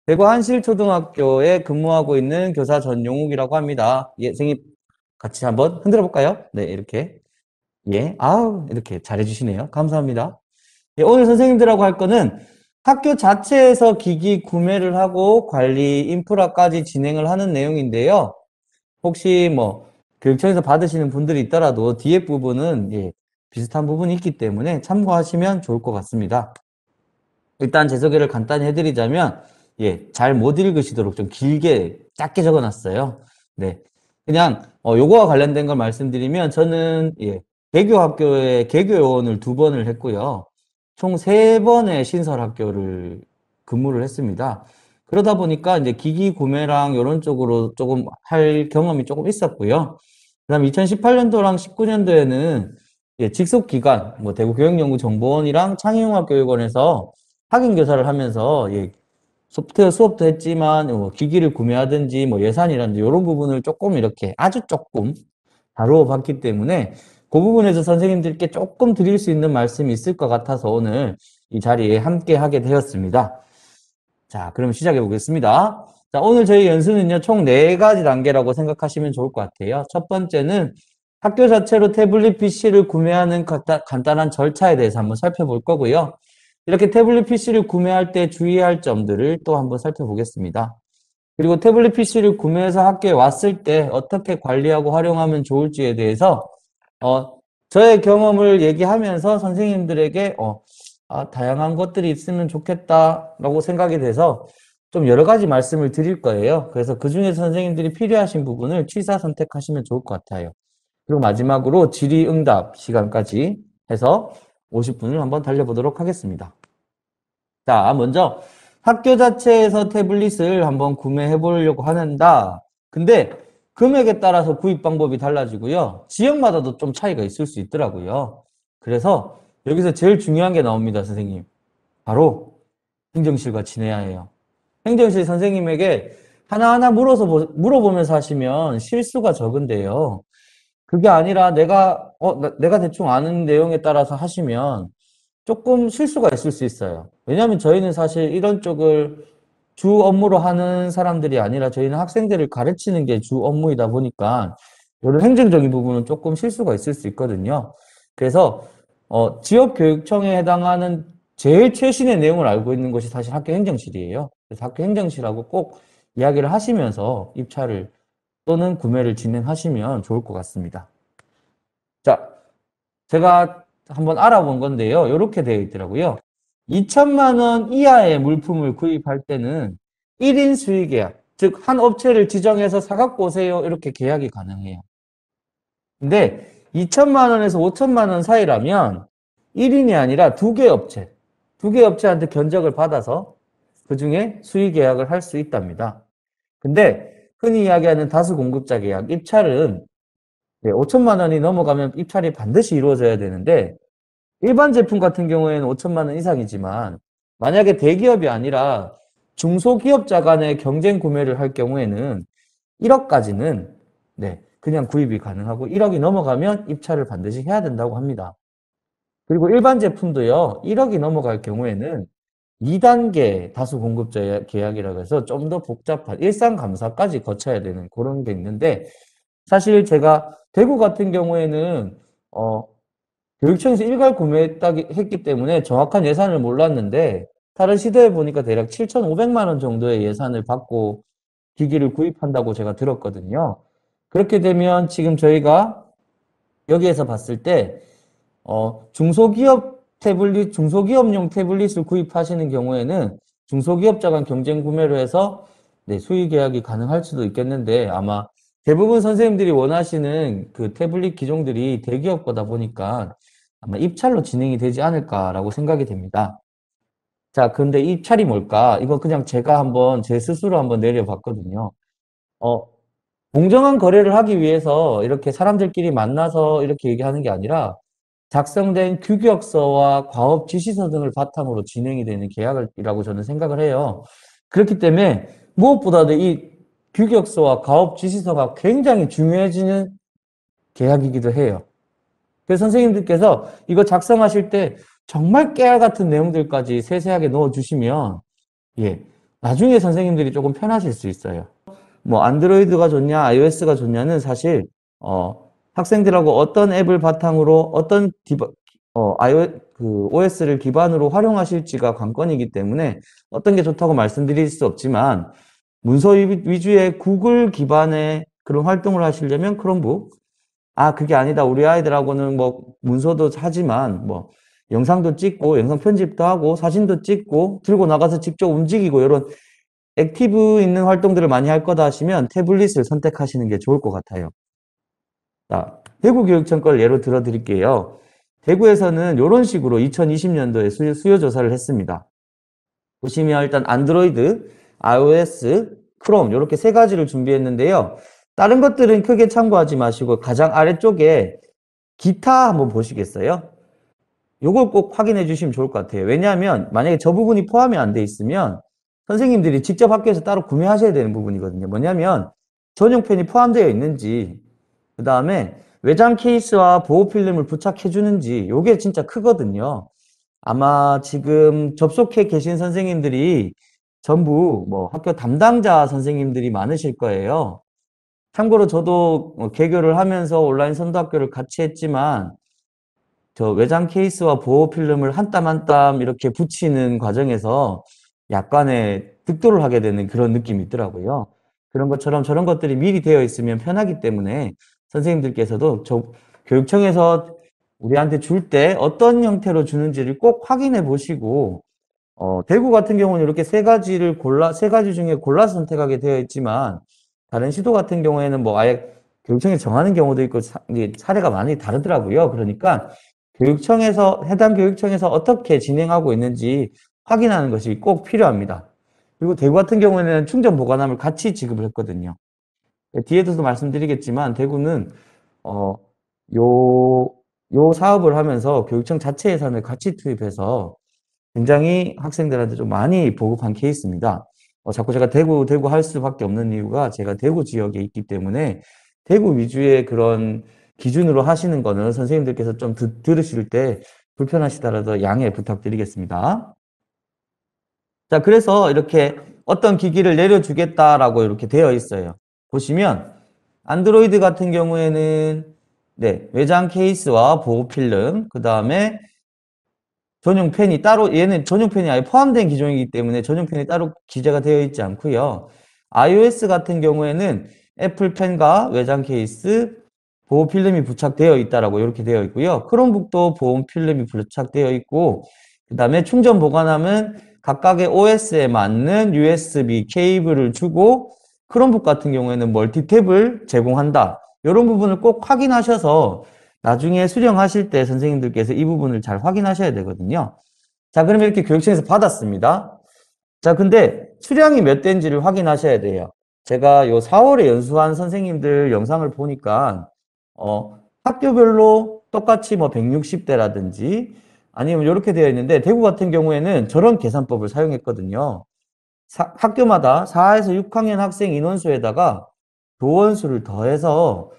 대구 한실초등학교에 근무하고 있는 교사 전용욱이라고 합니다. 예, 선생님 같이 한번 흔들어 볼까요? 네, 이렇게. 예, 아우, 이렇게 잘해주시네요. 감사합니다. 예, 오늘 선생님들하고 할 거는 학교 자체에서 기기 구매를 하고 관리 인프라까지 진행을 하는 내용인데요. 혹시 뭐 교육청에서 받으시는 분들이 있더라도 뒤에 부분은 예, 비슷한 부분이 있기 때문에 참고하시면 좋을 것 같습니다. 일단 제 소개를 간단히 해드리자면 예, 잘 못 읽으시도록 좀 길게 짧게 적어놨어요. 네, 그냥 요거와 관련된 걸 말씀드리면 저는 예, 개교학교에 개교요원을 2번을 했고요. 총 3번의 신설학교를 근무를 했습니다. 그러다 보니까 이제 기기 구매랑 이런 쪽으로 조금 할 경험이 조금 있었고요. 그다음 2018년도랑 19년도에는 예, 직속기관, 뭐 대구교육연구정보원이랑 창의융합교육원에서 학인교사를 하면서 예, 소프트웨어 수업도 했지만 뭐 기기를 구매하든지 뭐 예산이라든지 이런 부분을 조금 이렇게 아주 조금 다루어 봤기 때문에 그 부분에서 선생님들께 조금 드릴 수 있는 말씀이 있을 것 같아서 오늘 이 자리에 함께 하게 되었습니다. 자, 그럼 시작해 보겠습니다. 자, 오늘 저희 연수는요, 총 4가지 단계라고 생각하시면 좋을 것 같아요. 첫 번째는 학교 자체로 태블릿 PC를 구매하는 간단한 절차에 대해서 한번 살펴볼 거고요. 이렇게 태블릿 PC를 구매할 때 주의할 점들을 또 한번 살펴보겠습니다. 그리고 태블릿 PC를 구매해서 학교에 왔을 때 어떻게 관리하고 활용하면 좋을지에 대해서 저의 경험을 얘기하면서 선생님들에게 다양한 것들이 있으면 좋겠다라고 생각이 돼서 좀 여러 가지 말씀을 드릴 거예요. 그래서 그 중에서 선생님들이 필요하신 부분을 취사 선택하시면 좋을 것 같아요. 그리고 마지막으로 질의응답 시간까지 해서 50분을 한번 달려보도록 하겠습니다. 자, 먼저 학교 자체에서 태블릿을 한번 구매해 보려고 하는다. 근데 금액에 따라서 구입 방법이 달라지고요. 지역마다도 좀 차이가 있을 수 있더라고요. 그래서 여기서 제일 중요한 게 나옵니다, 선생님. 바로 행정실과 친해야 해요. 행정실 선생님에게 하나하나 물어보면서 하시면 실수가 적은데요. 그게 아니라 내가 대충 아는 내용에 따라서 하시면 조금 실수가 있을 수 있어요. 왜냐하면 저희는 사실 이런 쪽을 주 업무로 하는 사람들이 아니라 저희는 학생들을 가르치는 게 주 업무이다 보니까 이런 행정적인 부분은 조금 실수가 있을 수 있거든요. 그래서 지역교육청에 해당하는 제일 최신의 내용을 알고 있는 것이 사실 학교 행정실이에요. 그래서 학교 행정실하고 꼭 이야기를 하시면서 입찰을 또는 구매를 진행하시면 좋을 것 같습니다. 자, 제가 한번 알아본 건데요. 이렇게 되어 있더라고요. 2천만 원 이하의 물품을 구입할 때는 1인 수의 계약, 즉 한 업체를 지정해서 사갖고 오세요. 이렇게 계약이 가능해요. 근데 2천만 원에서 5천만 원 사이라면 1인이 아니라 2개 업체, 2개 업체한테 견적을 받아서 그중에 수의 계약을 할 수 있답니다. 근데 흔히 이야기하는 다수 공급자 계약, 입찰은 5천만 원이 넘어가면 입찰이 반드시 이루어져야 되는데 일반 제품 같은 경우에는 5천만 원 이상이지만 만약에 대기업이 아니라 중소기업자 간의 경쟁 구매를 할 경우에는 1억까지는 그냥 구입이 가능하고 1억이 넘어가면 입찰을 반드시 해야 된다고 합니다. 그리고 일반 제품도요. 1억이 넘어갈 경우에는 2단계 다수 공급자 계약이라고 해서 좀 더 복잡한 일상 감사까지 거쳐야 되는 그런 게 있는데 사실 제가 대구 같은 경우에는 교육청에서 일괄 구매했기 때문에 정확한 예산을 몰랐는데 다른 시도에 보니까 대략 7,500만 원 정도의 예산을 받고 기기를 구입한다고 제가 들었거든요. 그렇게 되면 지금 저희가 여기에서 봤을 때 중소기업용 태블릿을 구입하시는 경우에는 중소기업자 간 경쟁 구매로 해서 수의 계약이 가능할 수도 있겠는데 아마 대부분 선생님들이 원하시는 그 태블릿 기종들이 대기업 거다 보니까 아마 입찰로 진행이 되지 않을까라고 생각이 됩니다. 자, 근데 입찰이 뭘까? 이거 그냥 제가 한번 제 스스로 한번 내려봤거든요. 어, 공정한 거래를 하기 위해서 이렇게 사람들끼리 만나서 이렇게 얘기하는 게 아니라 작성된 규격서와 과업 지시서 등을 바탕으로 진행이 되는 계약이라고 저는 생각을 해요. 그렇기 때문에 무엇보다도 이 규격서와 과업 지시서가 굉장히 중요해지는 계약이기도 해요. 그래서 선생님들께서 이거 작성하실 때 정말 깨알 같은 내용들까지 세세하게 넣어주시면 예, 나중에 선생님들이 조금 편하실 수 있어요. 뭐 안드로이드가 좋냐, iOS가 좋냐는 사실 학생들하고 어떤 앱을 바탕으로 어떤 OS를 기반으로 활용하실지가 관건이기 때문에 어떤 게 좋다고 말씀드릴 수 없지만 문서 위주의 구글 기반의 그런 활동을 하시려면 크롬북. 그게 아니다. 우리 아이들하고는 뭐 문서도 하지만 뭐 영상도 찍고 영상 편집도 하고 사진도 찍고 들고 나가서 직접 움직이고 이런 액티브 있는 활동들을 많이 할 거다 하시면 태블릿을 선택하시는 게 좋을 것 같아요. 자, 대구교육청 걸 예로 들어 드릴게요. 대구에서는 이런 식으로 2020년도에 수요 조사를 했습니다. 보시면 일단 안드로이드, iOS, 크롬 이렇게 세 가지를 준비했는데요. 다른 것들은 크게 참고하지 마시고 가장 아래쪽에 기타 한번 보시겠어요? 요걸 꼭 확인해 주시면 좋을 것 같아요. 왜냐하면 만약에 저 부분이 포함이 안 돼 있으면 선생님들이 직접 학교에서 따로 구매하셔야 되는 부분이거든요. 뭐냐면 전용펜이 포함되어 있는지, 그 다음에 외장 케이스와 보호 필름을 부착해 주는지 요게 진짜 크거든요. 아마 지금 접속해 계신 선생님들이 전부 뭐 학교 담당자 선생님들이 많으실 거예요. 참고로 저도 개교를 하면서 온라인 선도학교를 같이 했지만 저 외장 케이스와 보호 필름을 한 땀 한 땀 이렇게 붙이는 과정에서 약간의 득도를 하게 되는 그런 느낌이 있더라고요. 그런 것처럼 저런 것들이 미리 되어 있으면 편하기 때문에 선생님들께서도 교육청에서 우리한테 줄 때 어떤 형태로 주는지를 꼭 확인해 보시고 대구 같은 경우는 이렇게 세 가지 중에 골라서 선택하게 되어 있지만 다른 시도 같은 경우에는 뭐 아예 교육청이 정하는 경우도 있고 사례가 많이 다르더라고요. 그러니까 해당 교육청에서 어떻게 진행하고 있는지 확인하는 것이 꼭 필요합니다. 그리고 대구 같은 경우에는 충전 보관함을 같이 지급을 했거든요. 뒤에서도 말씀드리겠지만 대구는 어, 요, 요 사업을 하면서 교육청 자체 예산을 같이 투입해서 굉장히 학생들한테 좀 많이 보급한 케이스입니다. 자꾸 제가 대구 할 수밖에 없는 이유가 제가 대구 지역에 있기 때문에 대구 위주의 그런 기준으로 하시는 거는 선생님들께서 좀 들으실 때 불편하시더라도 양해 부탁드리겠습니다. 자, 그래서 이렇게 어떤 기기를 내려주겠다라고 이렇게 되어 있어요. 보시면 안드로이드 같은 경우에는 네, 외장 케이스와 보호 필름, 그 다음에 전용펜이 따로, 얘는 전용펜이 아예 포함된 기종이기 때문에 전용펜이 따로 기재가 되어 있지 않고요. iOS 같은 경우에는 애플펜과 외장 케이스, 보호 필름이 부착되어 있다라고 이렇게 되어 있고요. 크롬북도 보호 필름이 부착되어 있고, 그 다음에 충전 보관함은 각각의 OS에 맞는 USB 케이블을 주고, 크롬북 같은 경우에는 멀티탭을 제공한다. 이런 부분을 꼭 확인하셔서 나중에 수령하실 때 선생님들께서 이 부분을 잘 확인하셔야 되거든요. 자, 그러면 이렇게 교육청에서 받았습니다. 자, 근데 수량이 몇 대인지를 확인하셔야 돼요. 제가 요 4월에 연수한 선생님들 영상을 보니까 학교별로 똑같이 뭐 160대라든지 아니면 이렇게 되어 있는데 대구 같은 경우에는 저런 계산법을 사용했거든요. 학교마다 4에서 6학년 학생 인원수에다가 교원수를 더해서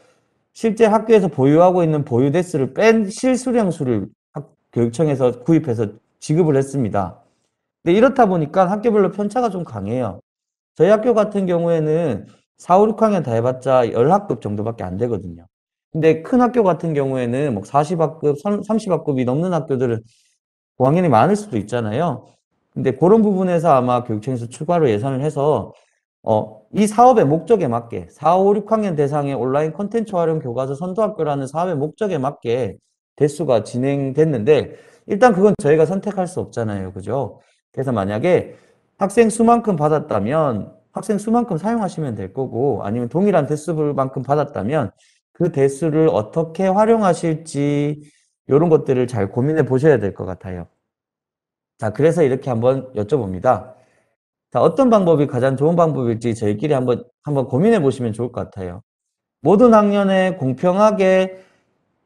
실제 학교에서 보유하고 있는 보유 대수를 뺀 실수령 수를 교육청에서 구입해서 지급을 했습니다. 근데 이렇다 보니까 학교별로 편차가 좀 강해요. 저희 학교 같은 경우에는 4, 5, 6학년 다 해봤자 10학급 정도밖에 안 되거든요. 근데 큰 학교 같은 경우에는 뭐 40학급, 30학급이 넘는 학교들은 고학년이 많을 수도 있잖아요. 근데 그런 부분에서 아마 교육청에서 추가로 예산을 해서 이 사업의 목적에 맞게 4, 5, 6학년 대상의 온라인 콘텐츠 활용 교과서 선도학교라는 사업의 목적에 맞게 대수가 진행됐는데 일단 그건 저희가 선택할 수 없잖아요. 그죠? 그래서 만약에 학생 수만큼 받았다면 학생 수만큼 사용하시면 될 거고 아니면 동일한 대수만큼 받았다면 그 대수를 어떻게 활용하실지 이런 것들을 잘 고민해 보셔야 될 것 같아요. 자, 그래서 이렇게 한번 여쭤봅니다. 자, 어떤 방법이 가장 좋은 방법일지 저희끼리 한번 고민해 보시면 좋을 것 같아요. 모든 학년에 공평하게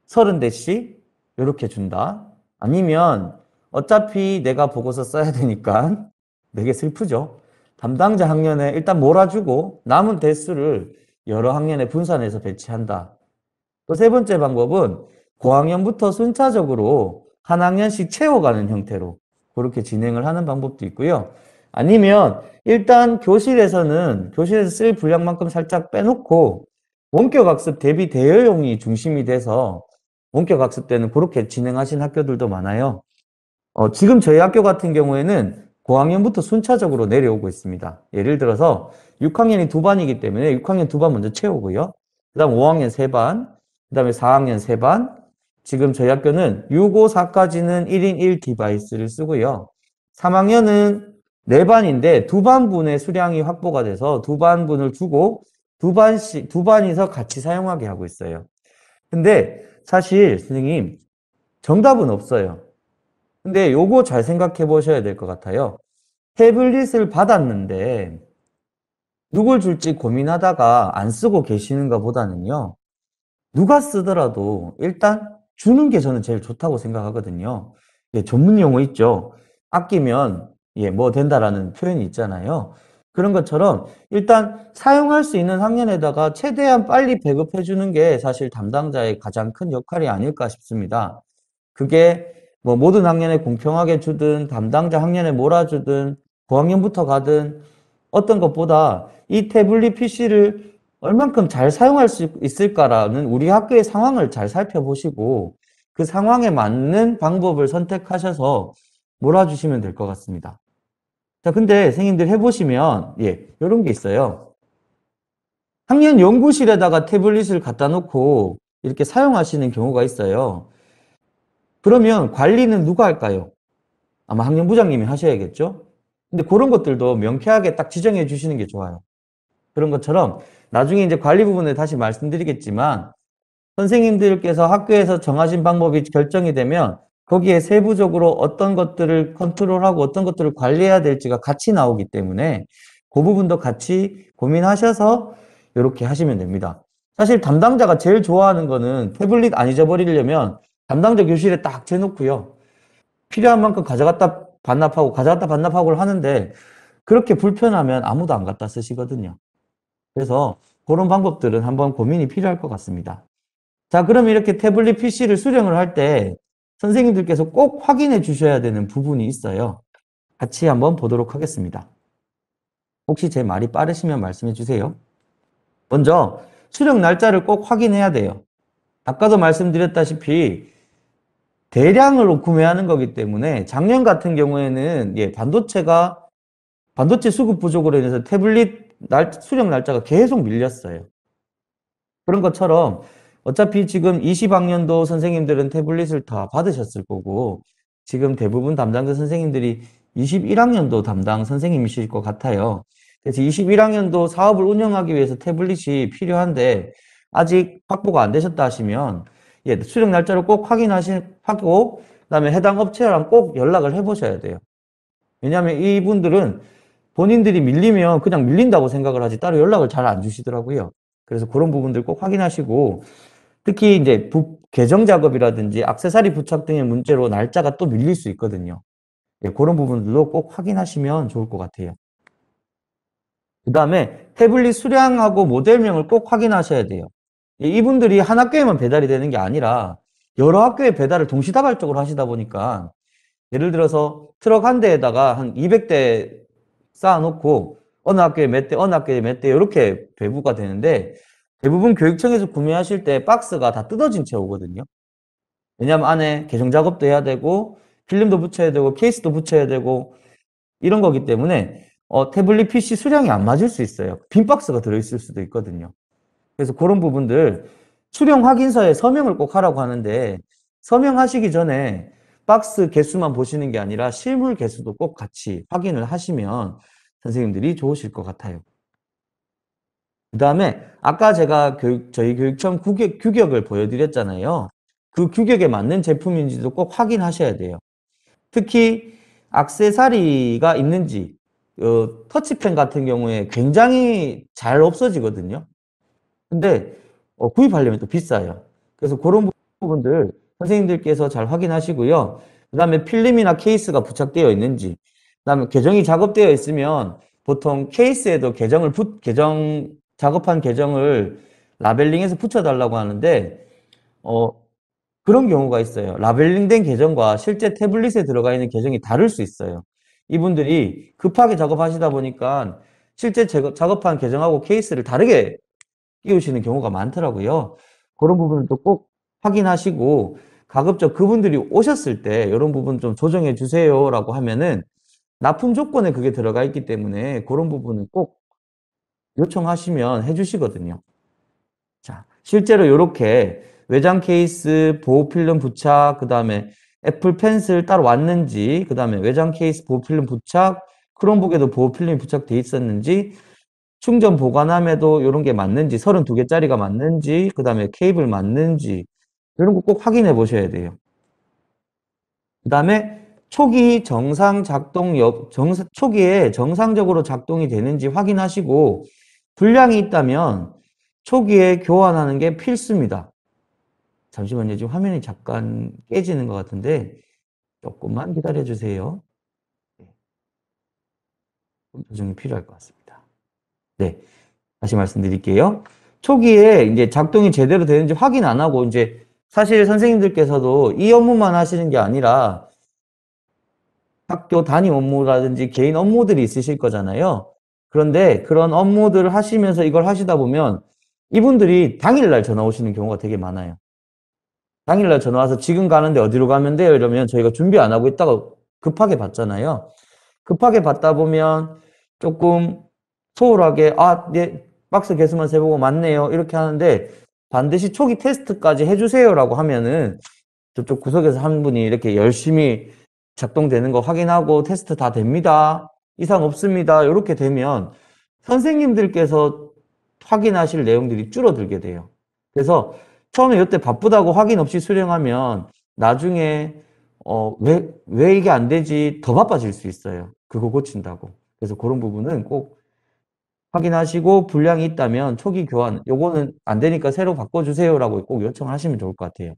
30대씩 이렇게 준다. 아니면 어차피 내가 보고서 써야 되니까 되게 슬프죠. 담당자 학년에 일단 몰아주고 남은 대수를 여러 학년에 분산해서 배치한다. 또 세 번째 방법은 고학년부터 순차적으로 한 학년씩 채워가는 형태로 그렇게 진행을 하는 방법도 있고요. 아니면 일단 교실에서 쓸 분량만큼 살짝 빼놓고 원격 학습 대비 대여용이 중심이 돼서 원격 학습 때는 그렇게 진행하신 학교들도 많아요. 지금 저희 학교 같은 경우에는 고학년부터 순차적으로 내려오고 있습니다. 예를 들어서 6학년이 두 반이기 때문에 6학년 두 반 먼저 채우고요. 그 다음 5학년 세 반, 그 다음에 4학년 세 반. 지금 저희 학교는 6, 5, 4까지는 1인 1 디바이스를 쓰고요. 3학년은 네 반인데 두 반분의 수량이 확보가 돼서 두 반분을 두고 두 반이서 같이 사용하게 하고 있어요. 근데 사실 선생님 정답은 없어요. 근데 요거 잘 생각해 보셔야 될 것 같아요. 태블릿을 받았는데 누굴 줄지 고민하다가 안 쓰고 계시는가 보다는요. 누가 쓰더라도 일단 주는 게 저는 제일 좋다고 생각하거든요. 예, 전문 용어 있죠. 아끼면 예, 뭐 된다라는 표현이 있잖아요. 그런 것처럼 일단 사용할 수 있는 학년에다가 최대한 빨리 배급해 주는 게 사실 담당자의 가장 큰 역할이 아닐까 싶습니다. 그게 뭐 모든 학년에 공평하게 주든 담당자 학년에 몰아주든 고학년부터 가든 어떤 것보다 이 태블릿 PC를 얼만큼 잘 사용할 수 있을까라는 우리 학교의 상황을 잘 살펴보시고 그 상황에 맞는 방법을 선택하셔서 몰아주시면 될 것 같습니다. 자, 근데 선생님들 해보시면 예, 이런 게 있어요. 학년 연구실에다가 태블릿을 갖다 놓고 이렇게 사용하시는 경우가 있어요. 그러면 관리는 누가 할까요? 아마 학년부장님이 하셔야겠죠? 근데 그런 것들도 명쾌하게 딱 지정해 주시는 게 좋아요. 그런 것처럼 나중에 이제 관리 부분에 다시 말씀드리겠지만 선생님들께서 학교에서 정하신 방법이 결정이 되면 거기에 세부적으로 어떤 것들을 컨트롤하고 어떤 것들을 관리해야 될지가 같이 나오기 때문에 그 부분도 같이 고민하셔서 이렇게 하시면 됩니다. 사실 담당자가 제일 좋아하는 거는 태블릿 안 잊어버리려면 담당자 교실에 딱 재놓고요. 필요한 만큼 가져갔다 반납하고를 하는데 그렇게 불편하면 아무도 안 갖다 쓰시거든요. 그래서 그런 방법들은 한번 고민이 필요할 것 같습니다. 자, 그럼 이렇게 태블릿 PC를 수령을 할 때 선생님들께서 꼭 확인해 주셔야 되는 부분이 있어요. 같이 한번 보도록 하겠습니다. 혹시 제 말이 빠르시면 말씀해 주세요. 먼저 수령 날짜를 꼭 확인해야 돼요. 아까도 말씀드렸다시피 대량으로 구매하는 거기 때문에 작년 같은 경우에는 예, 반도체 수급 부족으로 인해서 태블릿 수령 날짜가 계속 밀렸어요. 그런 것처럼 어차피 지금 20학년도 선생님들은 태블릿을 다 받으셨을 거고 지금 대부분 담당자 선생님들이 21학년도 담당 선생님이실 것 같아요. 그래서 21학년도 사업을 운영하기 위해서 태블릿이 필요한데 아직 확보가 안 되셨다 하시면 예, 수령 날짜를 꼭 하고 그다음에 해당 업체랑 꼭 연락을 해보셔야 돼요. 왜냐하면 이분들은 본인들이 밀리면 그냥 밀린다고 생각을 하지 따로 연락을 잘 안 주시더라고요. 그래서 그런 부분들 꼭 확인하시고 특히 이제 개정 작업이라든지 액세서리 부착 등의 문제로 날짜가 또 밀릴 수 있거든요. 예, 그런 부분들도 꼭 확인하시면 좋을 것 같아요. 그 다음에 태블릿 수량하고 모델명을 꼭 확인하셔야 돼요. 이분들이 한 학교에만 배달이 되는 게 아니라 여러 학교에 배달을 동시다발적으로 하시다 보니까 예를 들어서 트럭 한 대에다가 한 200대 쌓아놓고 어느 학교에 몇 대, 어느 학교에 몇 대 이렇게 배부가 되는데 대부분 교육청에서 구매하실 때 박스가 다 뜯어진 채 오거든요. 왜냐하면 안에 개정 작업도 해야 되고 필름도 붙여야 되고 케이스도 붙여야 되고 이런 거기 때문에 태블릿 PC 수량이 안 맞을 수 있어요. 빈 박스가 들어있을 수도 있거든요. 그래서 그런 부분들 수령 확인서에 서명을 꼭 하라고 하는데 서명하시기 전에 박스 개수만 보시는 게 아니라 실물 개수도 꼭 같이 확인을 하시면 선생님들이 좋으실 것 같아요. 그 다음에 아까 제가 저희 교육청 규격을 보여드렸잖아요. 그 규격에 맞는 제품인지도 꼭 확인하셔야 돼요. 특히 액세서리가 있는지 터치펜 같은 경우에 굉장히 잘 없어지거든요. 근데 구입하려면 또 비싸요. 그래서 그런 부분들 선생님들께서 잘 확인하시고요. 그 다음에 필름이나 케이스가 부착되어 있는지, 그 다음에 계정이 작업되어 있으면 보통 케이스에도 작업한 계정을 라벨링해서 붙여달라고 하는데, 그런 경우가 있어요. 라벨링된 계정과 실제 태블릿에 들어가 있는 계정이 다를 수 있어요. 이분들이 급하게 작업하시다 보니까 실제 작업한 계정하고 케이스를 다르게 띄우시는 경우가 많더라고요. 그런 부분을 또 꼭 확인하시고 가급적 그분들이 오셨을 때 이런 부분 좀 조정해 주세요라고 하면은 납품 조건에 그게 들어가 있기 때문에 그런 부분은 꼭 요청하시면 해주시거든요. 자, 실제로 이렇게 외장 케이스, 보호 필름 부착, 그 다음에 애플 펜슬 따로 왔는지, 그 다음에 외장 케이스 보호 필름 부착, 크롬북에도 보호 필름이 부착돼 있었는지, 충전 보관함에도 이런 게 맞는지, 32개짜리가 맞는지, 그 다음에 케이블 맞는지, 이런 거 꼭 확인해 보셔야 돼요. 그 다음에 초기 정상 작동 초기에 정상적으로 작동이 되는지 확인하시고, 불량이 있다면 초기에 교환하는 게 필수입니다. 잠시만요. 지금 화면이 잠깐 깨지는 것 같은데 조금만 기다려 주세요. 조정이 필요할 것 같습니다. 네, 다시 말씀드릴게요. 초기에 이제 작동이 제대로 되는지 확인 안 하고 이제 사실 선생님들께서도 이 업무만 하시는 게 아니라 학교 담임 업무라든지 개인 업무들이 있으실 거잖아요. 그런데 그런 업무들을 하시면서 이걸 하시다 보면 이분들이 당일날 전화 오시는 경우가 되게 많아요. 당일날 전화 와서 지금 가는데 어디로 가면 돼요? 이러면 저희가 준비 안 하고 있다가 급하게 받잖아요. 급하게 받다 보면 조금 소홀하게 네, 박스 개수만 세보고 맞네요. 이렇게 하는데 반드시 초기 테스트까지 해주세요라고 하면은 저쪽 구석에서 한 분이 이렇게 열심히 작동되는 거 확인하고 테스트 다 됩니다. 이상 없습니다. 이렇게 되면 선생님들께서 확인하실 내용들이 줄어들게 돼요. 그래서 처음에 이때 바쁘다고 확인 없이 수령하면 나중에 왜 이게 안 되지 더 바빠질 수 있어요. 그거 고친다고. 그래서 그런 부분은 꼭 확인하시고 불량이 있다면 초기 교환 요거는 안 되니까 새로 바꿔주세요라고 꼭 요청하시면 좋을 것 같아요.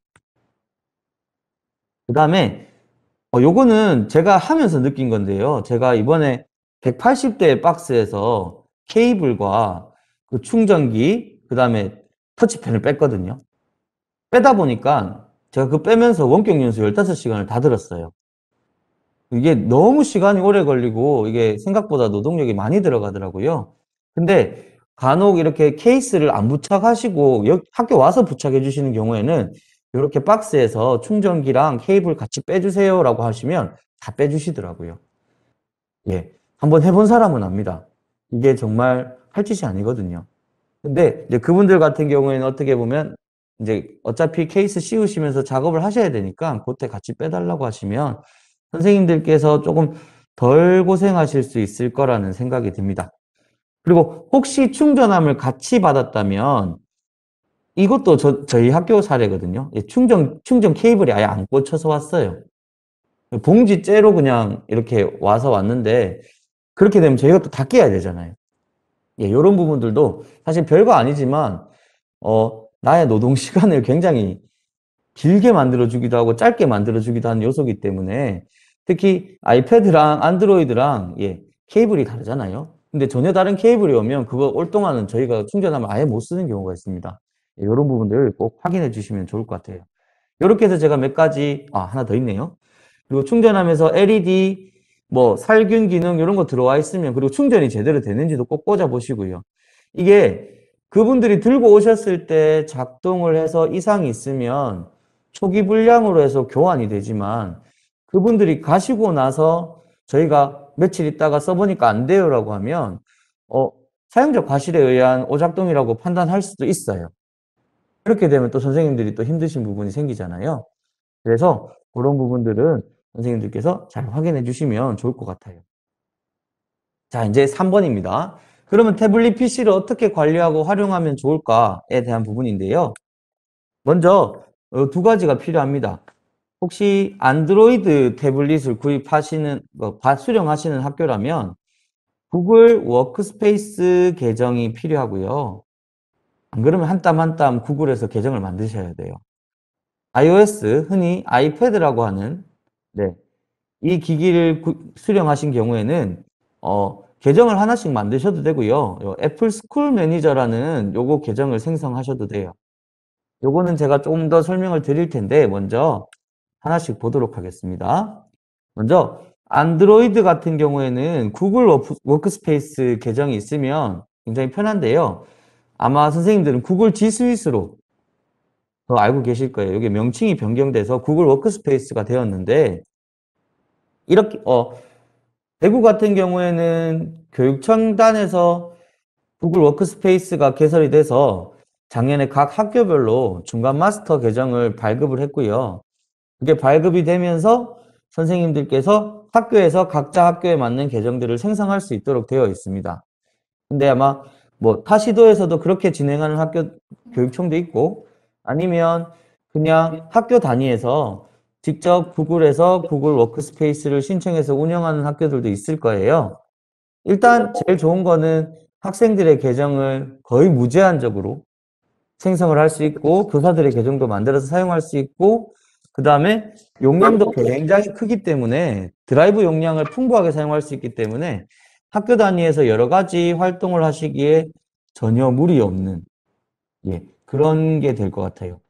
그 다음에 요거는 제가 하면서 느낀 건데요. 제가 이번에 180대 박스에서 케이블과 그 충전기, 그 다음에 터치펜을 뺐거든요. 빼다 보니까 제가 그 빼면서 원격 연수 15시간을 다 들었어요. 이게 너무 시간이 오래 걸리고 이게 생각보다 노동력이 많이 들어가더라고요. 근데 간혹 이렇게 케이스를 안 부착하시고 학교 와서 부착해 주시는 경우에는 이렇게 박스에서 충전기랑 케이블 같이 빼주세요라고 하시면 다 빼주시더라고요. 예. 한번 해본 사람은 압니다. 이게 정말 할 짓이 아니거든요. 근데 이제 그분들 같은 경우에는 어떻게 보면 이제 어차피 케이스 씌우시면서 작업을 하셔야 되니까 그때 같이 빼달라고 하시면 선생님들께서 조금 덜 고생하실 수 있을 거라는 생각이 듭니다. 그리고 혹시 충전함을 같이 받았다면 이것도 저희 학교 사례거든요. 예, 충전 케이블이 아예 안 꽂혀서 왔어요. 봉지째로 그냥 이렇게 와서 왔는데 그렇게 되면 저희가 또 다 깨야 되잖아요. 예, 이런 부분들도 사실 별거 아니지만 나의 노동 시간을 굉장히 길게 만들어주기도 하고 짧게 만들어주기도 하는 요소이기 때문에 특히 아이패드랑 안드로이드랑 예, 케이블이 다르잖아요. 근데 전혀 다른 케이블이 오면 그거 올 동안은 저희가 충전하면 아예 못 쓰는 경우가 있습니다. 예, 이런 부분들 꼭 확인해 주시면 좋을 것 같아요. 이렇게 해서 제가 몇 가지, 하나 더 있네요. 그리고 충전하면서 LED, 뭐 살균 기능 이런 거 들어와 있으면 그리고 충전이 제대로 되는지도 꼭 꽂아 보시고요. 이게 그분들이 들고 오셨을 때 작동을 해서 이상이 있으면 초기 불량으로 해서 교환이 되지만 그분들이 가시고 나서 저희가 며칠 있다가 써보니까 안 돼요라고 하면 사용자 과실에 의한 오작동이라고 판단할 수도 있어요. 그렇게 되면 또 선생님들이 또 힘드신 부분이 생기잖아요. 그래서 그런 부분들은 선생님들께서 잘 확인해 주시면 좋을 것 같아요. 자, 이제 3번입니다. 그러면 태블릿 PC를 어떻게 관리하고 활용하면 좋을까에 대한 부분인데요. 먼저 두 가지가 필요합니다. 혹시 안드로이드 태블릿을 구입하시는, 수령하시는 학교라면 구글 워크스페이스 계정이 필요하고요. 안 그러면 한 땀 한 땀 구글에서 계정을 만드셔야 돼요. iOS, 흔히 아이패드라고 하는 네, 이 기기를 수령하신 경우에는 계정을 하나씩 만드셔도 되고요. 애플 스쿨 매니저라는 요거 계정을 생성하셔도 돼요. 요거는 제가 좀 더 설명을 드릴 텐데 먼저 하나씩 보도록 하겠습니다. 먼저 안드로이드 같은 경우에는 구글 워크스페이스 계정이 있으면 굉장히 편한데요. 아마 선생님들은 구글 G 스윗으로 더 알고 계실 거예요. 이게 명칭이 변경돼서 구글 워크스페이스가 되었는데, 이렇게, 대구 같은 경우에는 교육청단에서 구글 워크스페이스가 개설이 돼서 작년에 각 학교별로 중간 마스터 계정을 발급을 했고요. 그게 발급이 되면서 선생님들께서 학교에서 각자 학교에 맞는 계정들을 생성할 수 있도록 되어 있습니다. 근데 아마 뭐 타 시도에서도 그렇게 진행하는 학교 교육청도 있고, 아니면 그냥 학교 단위에서 직접 구글에서 구글 워크스페이스를 신청해서 운영하는 학교들도 있을 거예요. 일단 제일 좋은 거는 학생들의 계정을 거의 무제한적으로 생성을 할 수 있고, 교사들의 계정도 만들어서 사용할 수 있고, 그 다음에 용량도 굉장히 크기 때문에 드라이브 용량을 풍부하게 사용할 수 있기 때문에 학교 단위에서 여러 가지 활동을 하시기에 전혀 무리 없는, 예, 그런 게 될 것 같아요.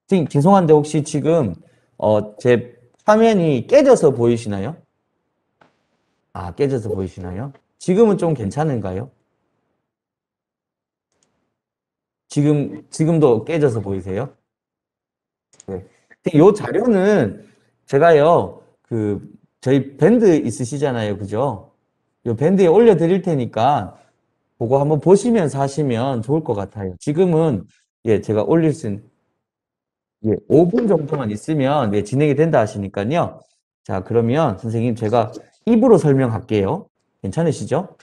선생님, 죄송한데 혹시 지금 제 화면이 깨져서 보이시나요? 아, 깨져서 보이시나요? 지금은 좀 괜찮은가요? 지금도 깨져서 보이세요? 네. 이 자료는 제가요, 저희 밴드 있으시잖아요. 그죠? 이 밴드에 올려드릴 테니까 그거 한번 보시면서 하시면 좋을 것 같아요. 지금은, 예, 제가 올릴 수 있는, 예, 5분 정도만 있으면, 예, 진행이 된다 하시니까요. 자, 그러면 선생님 제가 입으로 설명할게요. 괜찮으시죠?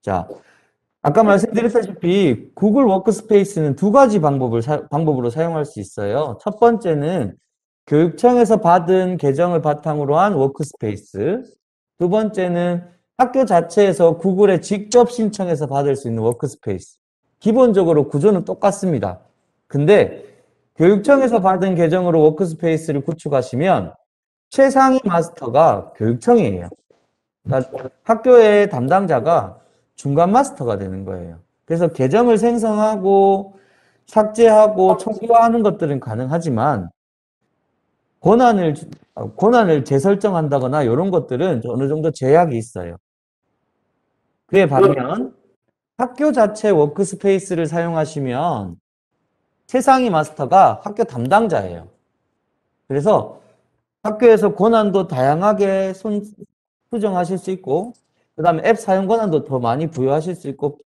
자, 아까 말씀드렸다시피 구글 워크스페이스는 두 가지 방법으로 사용할 수 있어요. 첫 번째는 교육청에서 받은 계정을 바탕으로 한 워크스페이스. 두 번째는 학교 자체에서 구글에 직접 신청해서 받을 수 있는 워크스페이스. 기본적으로 구조는 똑같습니다. 근데 교육청에서 받은 계정으로 워크스페이스를 구축하시면 최상위 마스터가 교육청이에요. 그러니까 학교의 담당자가 중간 마스터가 되는 거예요. 그래서 계정을 생성하고 삭제하고 초기화하는 것들은 가능하지만 권한을 재설정한다거나 이런 것들은 어느 정도 제약이 있어요. 그에 반면 학교 자체 워크스페이스를 사용하시면 최상위 마스터가 학교 담당자예요. 그래서 학교에서 권한도 다양하게 수정하실 수 있고, 그 다음에 앱 사용 권한도 더 많이 부여하실 수 있고,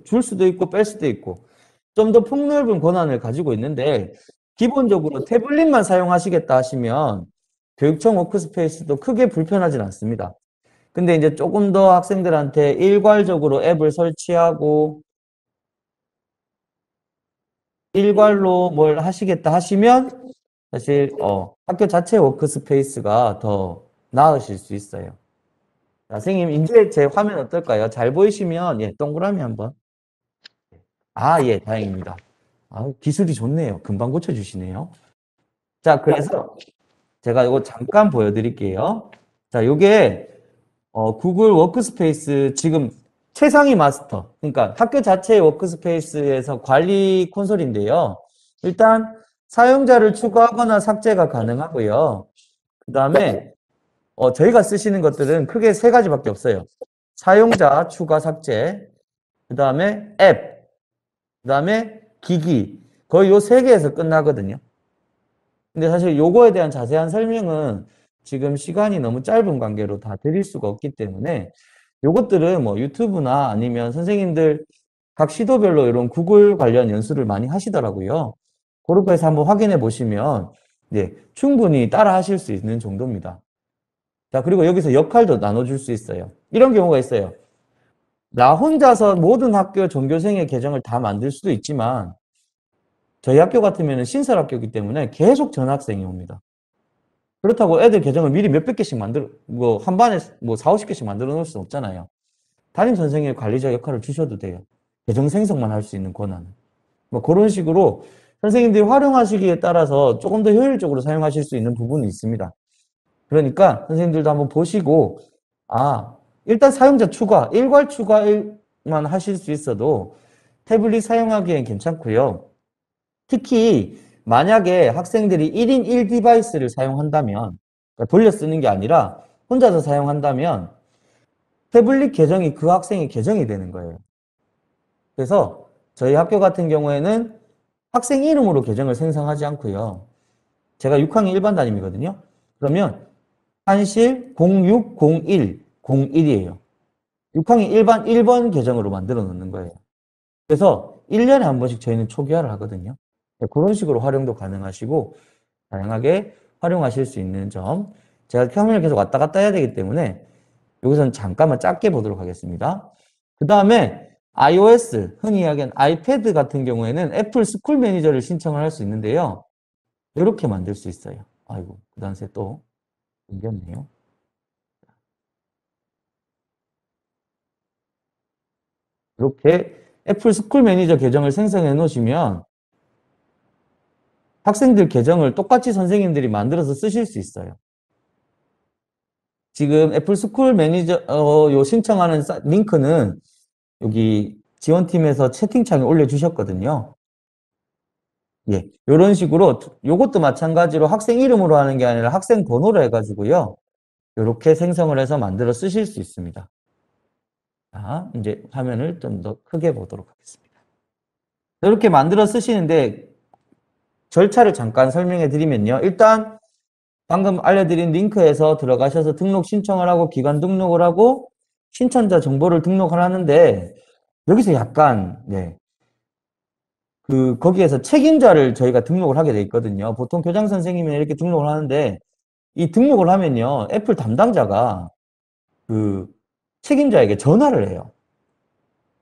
줄 수도 있고, 뺄 수도 있고, 좀 더 폭넓은 권한을 가지고 있는데, 기본적으로 태블릿만 사용하시겠다 하시면, 교육청 워크스페이스도 크게 불편하진 않습니다. 근데 이제 조금 더 학생들한테 일괄적으로 앱을 설치하고, 일괄로 뭘 하시겠다 하시면, 사실, 학교 자체 워크스페이스가 더 나으실 수 있어요. 자, 선생님, 이제 제 화면 어떨까요? 잘 보이시면, 예, 동그라미 한번. 아, 예, 다행입니다. 아, 기술이 좋네요. 금방 고쳐주시네요. 자, 그래서 제가 이거 잠깐 보여드릴게요. 자, 요게, 구글 워크스페이스 지금 최상위 마스터. 그러니까 학교 자체의 워크스페이스에서 관리 콘솔인데요. 일단, 사용자를 추가하거나 삭제가 가능하고요. 그 다음에, 저희가 쓰시는 것들은 크게 세 가지밖에 없어요. 사용자 추가 삭제, 그 다음에 앱, 그 다음에 기기. 거의 요 세 개에서 끝나거든요. 근데 사실 요거에 대한 자세한 설명은 지금 시간이 너무 짧은 관계로 다 드릴 수가 없기 때문에 요것들은 뭐 유튜브나 아니면 선생님들 각 시도별로 이런 구글 관련 연수를 많이 하시더라고요. 그런 거에서 한번 확인해 보시면 네, 충분히 따라 하실 수 있는 정도입니다. 자, 그리고 여기서 역할도 나눠줄 수 있어요. 이런 경우가 있어요. 나 혼자서 모든 학교 전교생의 계정을 다 만들 수도 있지만 저희 학교 같으면 신설학교이기 때문에 계속 전학생이 옵니다. 그렇다고 애들 계정을 미리 몇백 개씩 한 반에 뭐 4, 50개씩 만들어 놓을 수는 없잖아요. 담임 선생님의 관리자 역할을 주셔도 돼요. 계정 생성만 할 수 있는 권한은. 뭐 그런 식으로 선생님들이 활용하시기에 따라서 조금 더 효율적으로 사용하실 수 있는 부분이 있습니다. 그러니까 선생님들도 한번 보시고, 일단 사용자 추가, 일괄 추가만 하실 수 있어도 태블릿 사용하기엔 괜찮고요. 특히 만약에 학생들이 1인 1디바이스를 사용한다면, 그러니까 돌려 쓰는 게 아니라 혼자서 사용한다면 태블릿 계정이 그 학생의 계정이 되는 거예요. 그래서 저희 학교 같은 경우에는 학생 이름으로 계정을 생성하지 않고요. 제가 6학년 1반 담임이거든요. 그러면 한실 0601, 01이에요. 6학년 1반 1번 계정으로 만들어 놓는 거예요. 그래서 1년에 한 번씩 저희는 초기화를 하거든요. 그런 식으로 활용도 가능하시고 다양하게 활용하실 수 있는 점. 제가 화면을 계속 왔다 갔다 해야 되기 때문에 여기서는 잠깐만 짧게 보도록 하겠습니다. 그 다음에 iOS, 흔히 이야기하는 아이패드 같은 경우에는 애플 스쿨 매니저를 신청을 할 수 있는데요. 이렇게 만들 수 있어요. 아이고, 그 다음에 또 생겼네요. 이렇게 애플 스쿨 매니저 계정을 생성해 놓으시면 학생들 계정을 똑같이 선생님들이 만들어서 쓰실 수 있어요. 지금 애플 스쿨 매니저 요 신청하는 링크는 여기 지원팀에서 채팅창에 올려주셨거든요. 예, 이런 식으로 요것도 마찬가지로 학생 이름으로 하는 게 아니라 학생 번호로 해가지고요. 이렇게 생성을 해서 만들어 쓰실 수 있습니다. 자, 이제 화면을 좀 더 크게 보도록 하겠습니다. 이렇게 만들어 쓰시는데 절차를 잠깐 설명해 드리면요. 일단 방금 알려드린 링크에서 들어가셔서 등록 신청을 하고 기관 등록을 하고 신청자 정보를 등록을 하는데 여기서 약간 거기에서 책임자를 저희가 등록을 하게 돼 있거든요. 보통 교장 선생님이 이렇게 등록을 하는데 이 등록을 하면요. 애플 담당자가 그 책임자에게 전화를 해요.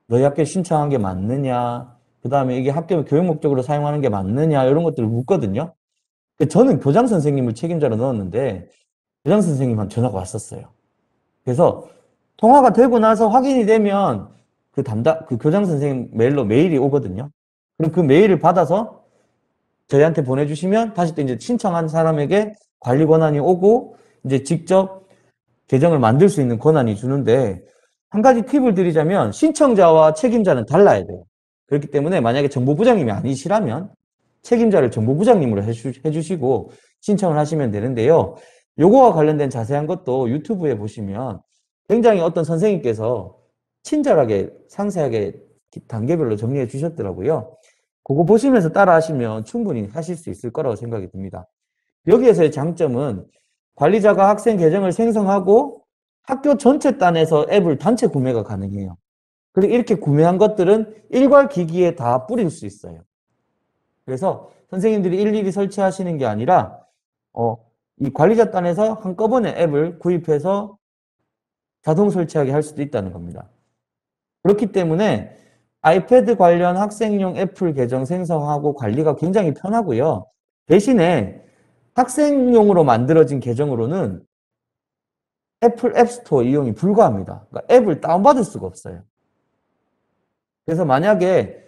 너희 학교에 신청한 게 맞느냐? 그 다음에 이게 학교 교육 목적으로 사용하는 게 맞느냐? 이런 것들을 묻거든요. 저는 교장 선생님을 책임자로 넣었는데 교장 선생님한테 전화가 왔었어요. 그래서 통화가 되고 나서 확인이 되면 그 교장 선생님 메일로 메일이 오거든요. 그럼 그 메일을 받아서 저희한테 보내주시면 다시 또 이제 신청한 사람에게 관리 권한이 오고 이제 직접 계정을 만들 수 있는 권한이 주는데 한 가지 팁을 드리자면 신청자와 책임자는 달라야 돼요. 그렇기 때문에 만약에 정보부장님이 아니시라면 책임자를 정보부장님으로 해주시고 신청을 하시면 되는데요. 요거와 관련된 자세한 것도 유튜브에 보시면 굉장히 어떤 선생님께서 친절하게 상세하게 단계별로 정리해 주셨더라고요. 그거 보시면서 따라 하시면 충분히 하실 수 있을 거라고 생각이 듭니다. 여기에서의 장점은 관리자가 학생 계정을 생성하고 학교 전체 단에서 앱을 단체 구매가 가능해요. 그리고 이렇게 구매한 것들은 일괄 기기에 다 뿌릴 수 있어요. 그래서 선생님들이 일일이 설치하시는 게 아니라 이 관리자 단에서 한꺼번에 앱을 구입해서 자동 설치하게 할 수도 있다는 겁니다. 그렇기 때문에 아이패드 관련 학생용 애플 계정 생성하고 관리가 굉장히 편하고요. 대신에 학생용으로 만들어진 계정으로는 애플 앱스토어 이용이 불가합니다. 그러니까 앱을 다운받을 수가 없어요. 그래서 만약에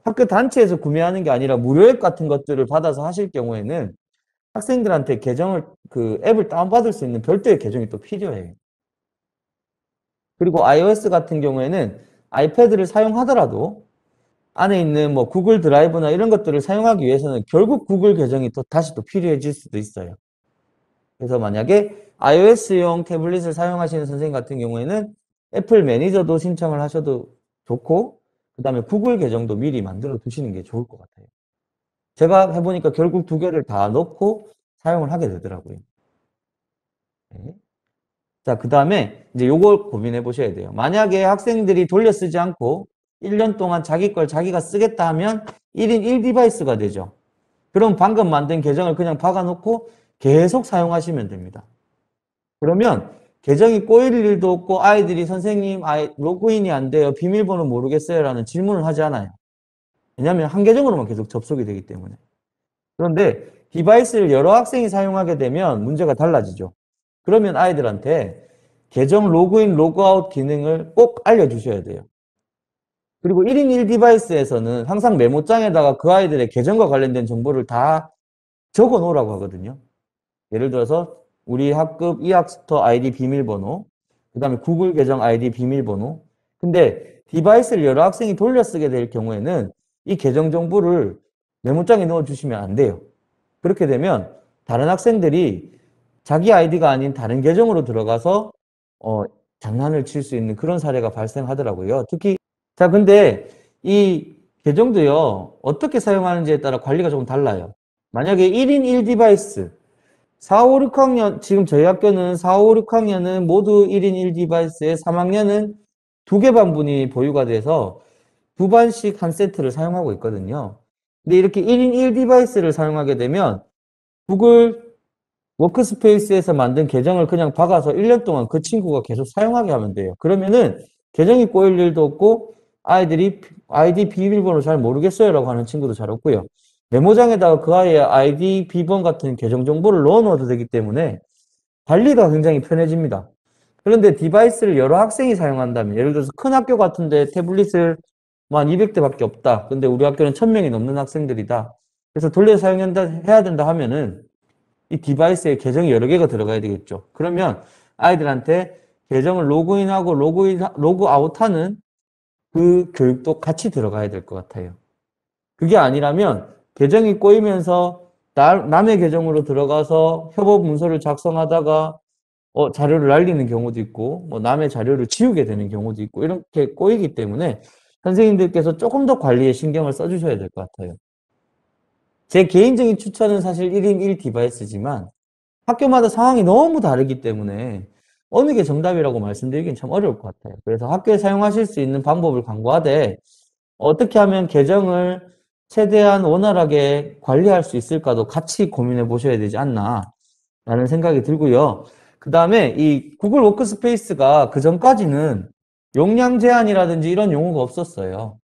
학교 단체에서 구매하는 게 아니라 무료 앱 같은 것들을 받아서 하실 경우에는 학생들한테 계정을 그 앱을 다운받을 수 있는 별도의 계정이 또 필요해요. 그리고 iOS 같은 경우에는 아이패드를 사용하더라도 안에 있는 뭐 구글 드라이브나 이런 것들을 사용하기 위해서는 결국 구글 계정이 또 다시 또 필요해질 수도 있어요. 그래서 만약에 iOS용 태블릿을 사용하시는 선생님 같은 경우에는 애플 매니저도 신청을 하셔도 좋고 그 다음에 구글 계정도 미리 만들어 두시는 게 좋을 것 같아요. 제가 해보니까 결국 두 개를 다 넣고 사용을 하게 되더라고요. 네. 자, 그 다음에 이제 요걸 고민해 보셔야 돼요. 만약에 학생들이 돌려 쓰지 않고 1년 동안 자기 걸 자기가 쓰겠다 하면 1인 1디바이스가 되죠. 그럼 방금 만든 계정을 그냥 박아놓고 계속 사용하시면 됩니다. 그러면 계정이 꼬일 일도 없고 아이들이 선생님 로그인이 안 돼요. 비밀번호 모르겠어요. 라는 질문을 하지 않아요. 왜냐하면 한 계정으로만 계속 접속이 되기 때문에. 그런데 디바이스를 여러 학생이 사용하게 되면 문제가 달라지죠. 그러면 아이들한테 계정 로그인, 로그아웃 기능을 꼭 알려주셔야 돼요. 그리고 1인 1디바이스에서는 항상 메모장에다가 그 아이들의 계정과 관련된 정보를 다 적어 놓으라고 하거든요. 예를 들어서 우리 학급 이 학스터 아이디 비밀번호, 그 다음에 구글 계정 아이디 비밀번호. 근데 디바이스를 여러 학생이 돌려 쓰게 될 경우에는 이 계정 정보를 메모장에 넣어주시면 안 돼요. 그렇게 되면 다른 학생들이 자기 아이디가 아닌 다른 계정으로 들어가서 장난을 칠 수 있는 그런 사례가 발생하더라고요. 특히 자 근데 이 계정도요 어떻게 사용하는지에 따라 관리가 조금 달라요. 만약에 1인 1디바이스 4, 5, 6학년 지금 저희 학교는 4, 5, 6학년은 모두 1인 1디바이스에 3학년은 2개 반분이 보유가 돼서 2반씩 한 세트를 사용하고 있거든요. 근데 이렇게 1인 1디바이스를 사용하게 되면 구글 워크스페이스에서 만든 계정을 그냥 박아서 1년 동안 그 친구가 계속 사용하게 하면 돼요. 그러면은 계정이 꼬일 일도 없고 아이들이 아이디 비밀번호 잘 모르겠어요 라고 하는 친구도 잘 없고요. 메모장에다가 그 아이의 아이디 비번 같은 계정 정보를 넣어 놓아도 되기 때문에 관리가 굉장히 편해집니다. 그런데 디바이스를 여러 학생이 사용한다면 예를 들어서 큰 학교 같은데 태블릿을 한 200대밖에 없다. 근데 우리 학교는 1000명이 넘는 학생들이다. 그래서 돌려서 사용해야 된다 하면은 이 디바이스에 계정이 여러 개가 들어가야 되겠죠. 그러면 아이들한테 계정을 로그인하고 로그아웃하는 그 교육도 같이 들어가야 될 것 같아요. 그게 아니라면 계정이 꼬이면서 남의 계정으로 들어가서 협업 문서를 작성하다가 자료를 날리는 경우도 있고 뭐 남의 자료를 지우게 되는 경우도 있고 이렇게 꼬이기 때문에 선생님들께서 조금 더 관리에 신경을 써주셔야 될 것 같아요. 제 개인적인 추천은 사실 1인 1 디바이스지만 학교마다 상황이 너무 다르기 때문에 어느 게 정답이라고 말씀드리긴 참 어려울 것 같아요. 그래서 학교에 사용하실 수 있는 방법을 강구하되 어떻게 하면 계정을 최대한 원활하게 관리할 수 있을까도 같이 고민해 보셔야 되지 않나 라는 생각이 들고요. 그 다음에 이 구글 워크스페이스가 그 전까지는 용량 제한이라든지 이런 용어가 없었어요.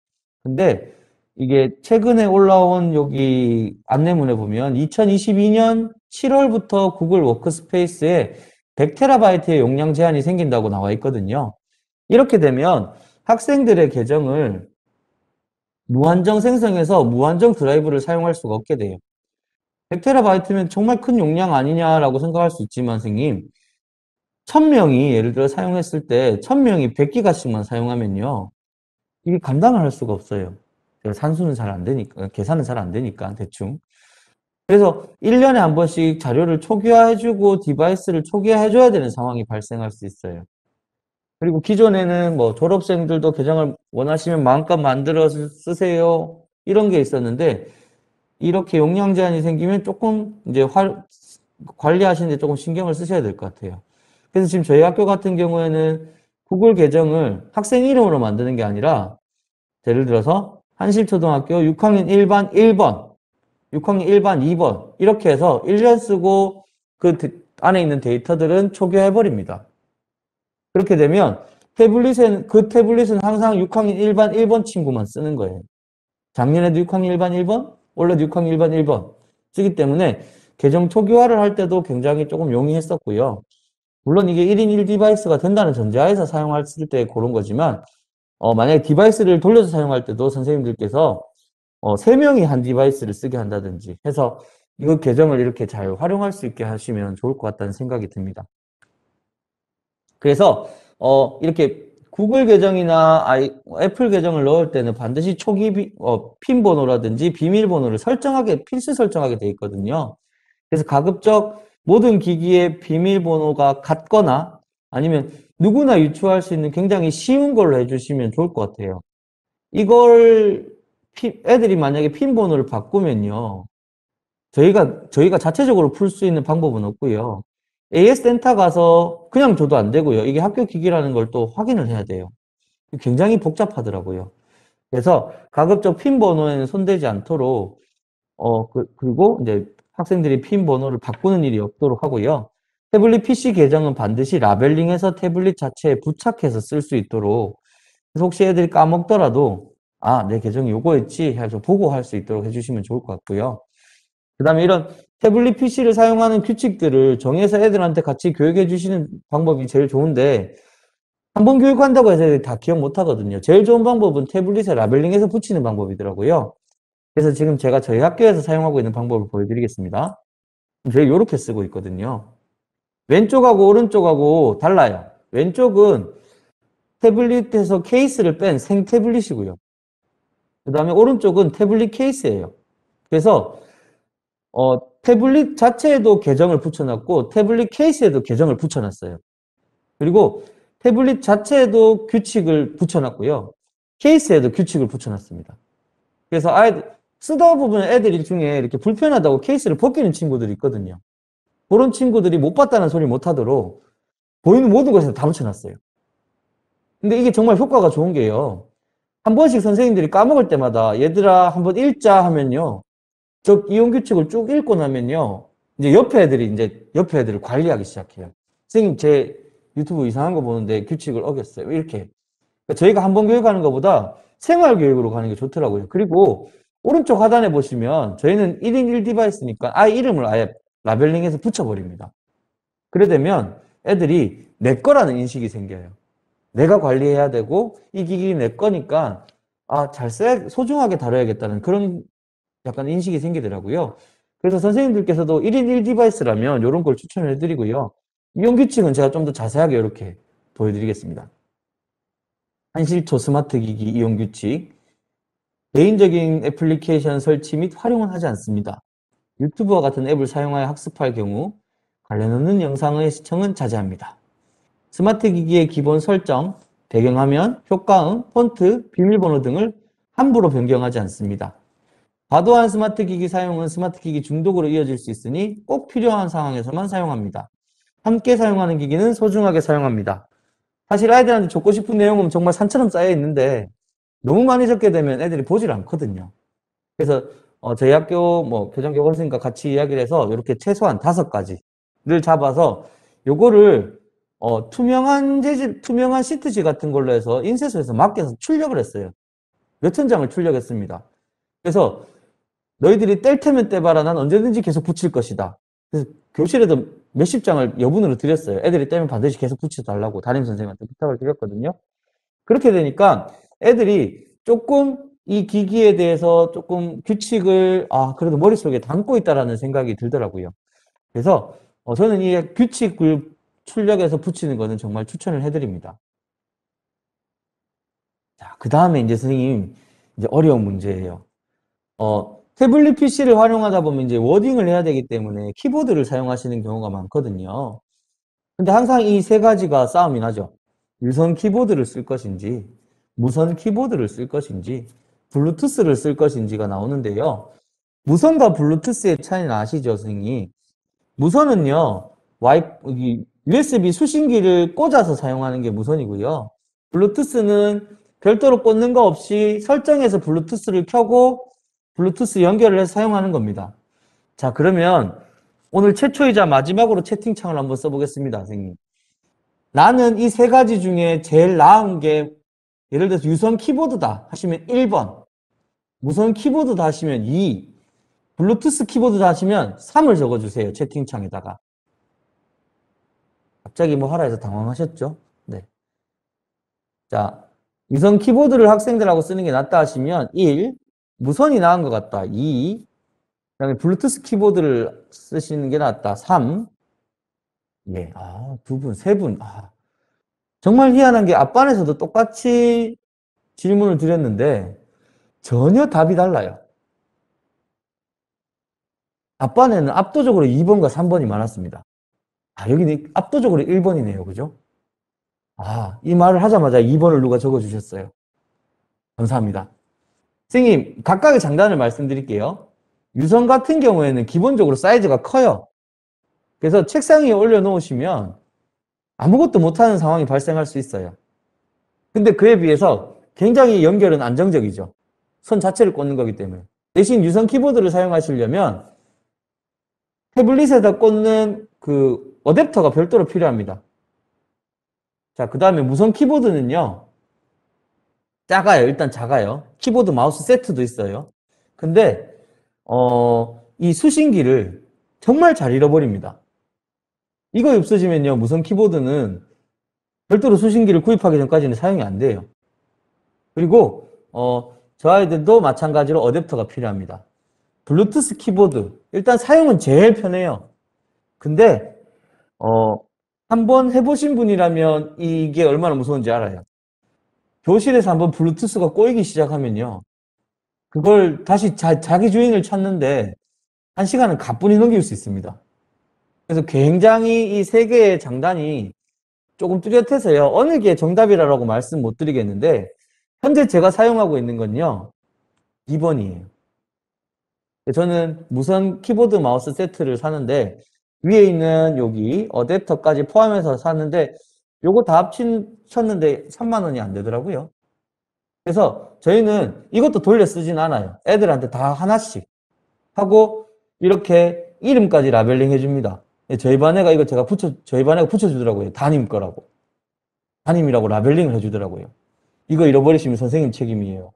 근데 이게 최근에 올라온 여기 안내문에 보면 2022년 7월부터 구글 워크스페이스에 100TB의 용량 제한이 생긴다고 나와 있거든요. 이렇게 되면 학생들의 계정을 무한정 생성해서 무한정 드라이브를 사용할 수가 없게 돼요. 100TB면 정말 큰 용량 아니냐라고 생각할 수 있지만 선생님 1000명이 예를 들어 사용했을 때 1000명이 100기가씩만 사용하면요. 이게 감당을 할 수가 없어요. 산수는 잘 안 되니까, 계산은 잘 안 되니까, 대충. 그래서 1년에 한 번씩 자료를 초기화해주고 디바이스를 초기화해줘야 되는 상황이 발생할 수 있어요. 그리고 기존에는 뭐 졸업생들도 계정을 원하시면 마음껏 만들어 쓰세요. 이런 게 있었는데, 이렇게 용량 제한이 생기면 조금 이제 관리하시는데 조금 신경을 쓰셔야 될 것 같아요. 그래서 지금 저희 학교 같은 경우에는 구글 계정을 학생 이름으로 만드는 게 아니라 예를 들어서 한실초등학교 6학년 1반 1번, 6학년 1반 2번 이렇게 해서 1년 쓰고 그 안에 있는 데이터들은 초기화해버립니다. 그렇게 되면 그 태블릿은 항상 6학년 1반 1번 친구만 쓰는 거예요. 작년에도 6학년 1반 1번, 올해도 6학년 1반 1번 쓰기 때문에 계정 초기화를 할 때도 굉장히 조금 용이했었고요. 물론 이게 1인 1 디바이스가 된다는 전제하에서 사용했을 때 그런 거지만 만약에 디바이스를 돌려서 사용할 때도 선생님들께서 3명이 한 디바이스를 쓰게 한다든지 해서 이 계정을 이렇게 잘 활용할 수 있게 하시면 좋을 것 같다는 생각이 듭니다. 그래서 이렇게 구글 계정이나 애플 계정을 넣을 때는 반드시 초기 핀 번호라든지 비밀번호를 필수 설정하게 돼 있거든요. 그래서 가급적 모든 기기의 비밀번호가 같거나 아니면 누구나 유추할 수 있는 굉장히 쉬운 걸로 해주시면 좋을 것 같아요. 이걸 애들이 만약에 핀 번호를 바꾸면요. 저희가 자체적으로 풀 수 있는 방법은 없고요. AS 센터 가서 그냥 줘도 안 되고요. 이게 학교 기기라는 걸 또 확인을 해야 돼요. 굉장히 복잡하더라고요. 그래서 가급적 핀 번호에는 손대지 않도록 그리고 이제 학생들이 핀 번호를 바꾸는 일이 없도록 하고요. 태블릿 PC 계정은 반드시 라벨링해서 태블릿 자체에 부착해서 쓸 수 있도록 그래서 혹시 애들이 까먹더라도 내 계정이 요거였지 해서 보고할 수 있도록 해주시면 좋을 것 같고요. 그 다음에 이런 태블릿 PC를 사용하는 규칙들을 정해서 애들한테 같이 교육해 주시는 방법이 제일 좋은데 한 번 교육한다고 해서 애들이 다 기억 못 하거든요. 제일 좋은 방법은 태블릿에 라벨링해서 붙이는 방법이더라고요. 그래서 지금 제가 저희 학교에서 사용하고 있는 방법을 보여드리겠습니다. 저희 이렇게 쓰고 있거든요. 왼쪽하고 오른쪽하고 달라요. 왼쪽은 태블릿에서 케이스를 뺀 생 태블릿이고요. 그 다음에 오른쪽은 태블릿 케이스예요. 그래서 태블릿 자체에도 계정을 붙여놨고 태블릿 케이스에도 계정을 붙여놨어요. 그리고 태블릿 자체에도 규칙을 붙여놨고요. 케이스에도 규칙을 붙여놨습니다. 그래서 쓰다 보면 애들 중에 이렇게 불편하다고 케이스를 벗기는 친구들이 있거든요. 그런 친구들이 못 봤다는 소리 못 하도록 보이는 모든 곳에 다 붙여놨어요. 근데 이게 정말 효과가 좋은 게요. 한 번씩 선생님들이 까먹을 때마다 얘들아 한번 읽자 하면요. 저 이용 규칙을 쭉 읽고 나면요. 이제 옆에 애들을 관리하기 시작해요. 선생님 제 유튜브 이상한 거 보는데 규칙을 어겼어요. 이렇게. 그러니까 저희가 한 번 교육하는 것보다 생활 교육으로 가는 게 좋더라고요. 그리고 오른쪽 하단에 보시면 저희는 1인 1디바이스니까 아이 이름을 아예 라벨링해서 붙여버립니다. 그래 되면 애들이 내 거라는 인식이 생겨요. 내가 관리해야 되고 이 기기 내 거니까 소중하게 다뤄야겠다는 그런 약간 인식이 생기더라고요. 그래서 선생님들께서도 1인 1디바이스라면 이런 걸 추천을 해드리고요. 이용 규칙은 제가 좀 더 자세하게 이렇게 보여드리겠습니다. 한실초 스마트 기기 이용 규칙. 개인적인 애플리케이션 설치 및 활용은 하지 않습니다. 유튜브와 같은 앱을 사용하여 학습할 경우 관련 없는 영상의 시청은 자제합니다. 스마트 기기의 기본 설정, 배경화면, 효과음, 폰트, 비밀번호 등을 함부로 변경하지 않습니다. 과도한 스마트 기기 사용은 스마트 기기 중독으로 이어질 수 있으니 꼭 필요한 상황에서만 사용합니다. 함께 사용하는 기기는 소중하게 사용합니다. 사실 아이들한테 줬고 싶은 내용은 정말 산처럼 쌓여 있는데 너무 많이 적게 되면 애들이 보질 않거든요. 그래서 저희 학교 교장교감선생님과 같이 이야기를 해서 이렇게 최소한 5가지를 잡아서 요거를 투명한 시트지 같은 걸로 해서 인쇄소에서 맡겨서 출력을 했어요. 몇천 장을 출력했습니다. 그래서 너희들이 뗄 테면 떼봐라. 난 언제든지 계속 붙일 것이다. 그래서 교실에도 몇십 장을 여분으로 드렸어요. 애들이 떼면 반드시 계속 붙여달라고 담임선생님한테 부탁을 드렸거든요. 그렇게 되니까 애들이 조금 이 기기에 대해서 조금 규칙을 그래도 머릿속에 담고 있다라는 생각이 들더라고요. 그래서 저는 이 규칙을 출력해서 붙이는 거는 정말 추천을 해드립니다. 자, 그 다음에 이제 선생님 이제 어려운 문제예요. 태블릿 PC를 활용하다 보면 이제 워딩을 해야 되기 때문에 키보드를 사용하시는 경우가 많거든요. 근데 항상 이 3가지가 싸움이 나죠. 유선 키보드를 쓸 것인지, 무선 키보드를 쓸 것인지, 블루투스를 쓸 것인지가 나오는데요. 무선과 블루투스의 차이는 아시죠, 선생님? 무선은요, USB 수신기를 꽂아서 사용하는 게 무선이고요. 블루투스는 별도로 꽂는 거 없이 설정해서 블루투스를 켜고 블루투스 연결을 해서 사용하는 겁니다. 자, 그러면 오늘 최초이자 마지막으로 채팅창을 한번 써보겠습니다, 선생님. 나는 이 3가지 중에 제일 나은 게 예를 들어서 유선 키보드다 하시면 1번, 무선 키보드다 하시면 2, 블루투스 키보드다 하시면 3을 적어주세요, 채팅창에다가. 갑자기 뭐 하라 해서 당황하셨죠? 네. 자, 유선 키보드를 학생들하고 쓰는 게 낫다 하시면 1, 무선이 나은 것 같다. 2, 그다음에 블루투스 키보드를 쓰시는 게 낫다. 3, 예, 2분, 3분. 정말 희한한 게 앞반에서도 똑같이 질문을 드렸는데 전혀 답이 달라요. 앞반에는 압도적으로 2번과 3번이 많았습니다. 여기는 압도적으로 1번이네요. 그죠? 이 말을 하자마자 2번을 누가 적어주셨어요. 감사합니다. 선생님, 각각의 장단을 말씀드릴게요. 유선 같은 경우에는 기본적으로 사이즈가 커요. 그래서 책상 위에 올려놓으시면 아무것도 못하는 상황이 발생할 수 있어요. 근데 그에 비해서 굉장히 연결은 안정적이죠. 선 자체를 꽂는 거기 때문에. 대신 유선 키보드를 사용하시려면 태블릿에다 꽂는 그 어댑터가 별도로 필요합니다. 자, 그 다음에 무선 키보드는요. 작아요. 일단 작아요. 키보드 마우스 세트도 있어요. 근데 이 수신기를 정말 잘 잃어버립니다. 이거 없어지면요. 무선 키보드는 별도로 수신기를 구입하기 전까지는 사용이 안 돼요. 그리고 저 아이들도 마찬가지로 어댑터가 필요합니다. 블루투스 키보드 일단 사용은 제일 편해요. 근데 한번 해보신 분이라면 이게 얼마나 무서운지 알아요. 교실에서 한번 블루투스가 꼬이기 시작하면요. 그걸 다시 자기 주인을 찾는데 1시간은 가뿐히 넘길 수 있습니다. 그래서 굉장히 이 세 개의 장단이 조금 뚜렷해서요. 어느 게 정답이라고 말씀 못 드리겠는데 현재 제가 사용하고 있는 건요. 2번이에요. 저는 무선 키보드 마우스 세트를 사는데 위에 있는 여기 어댑터까지 포함해서 샀는데 요거 다 합쳤는데 3만 원이 안 되더라고요. 그래서 저희는 이것도 돌려 쓰진 않아요. 애들한테 다 하나씩 하고 이렇게 이름까지 라벨링 해줍니다. 저희 반 애가 이거 저희 반 애가 붙여주더라고요. 담임 거라고. 담임이라고 라벨링을 해주더라고요. 이거 잃어버리시면 선생님 책임이에요.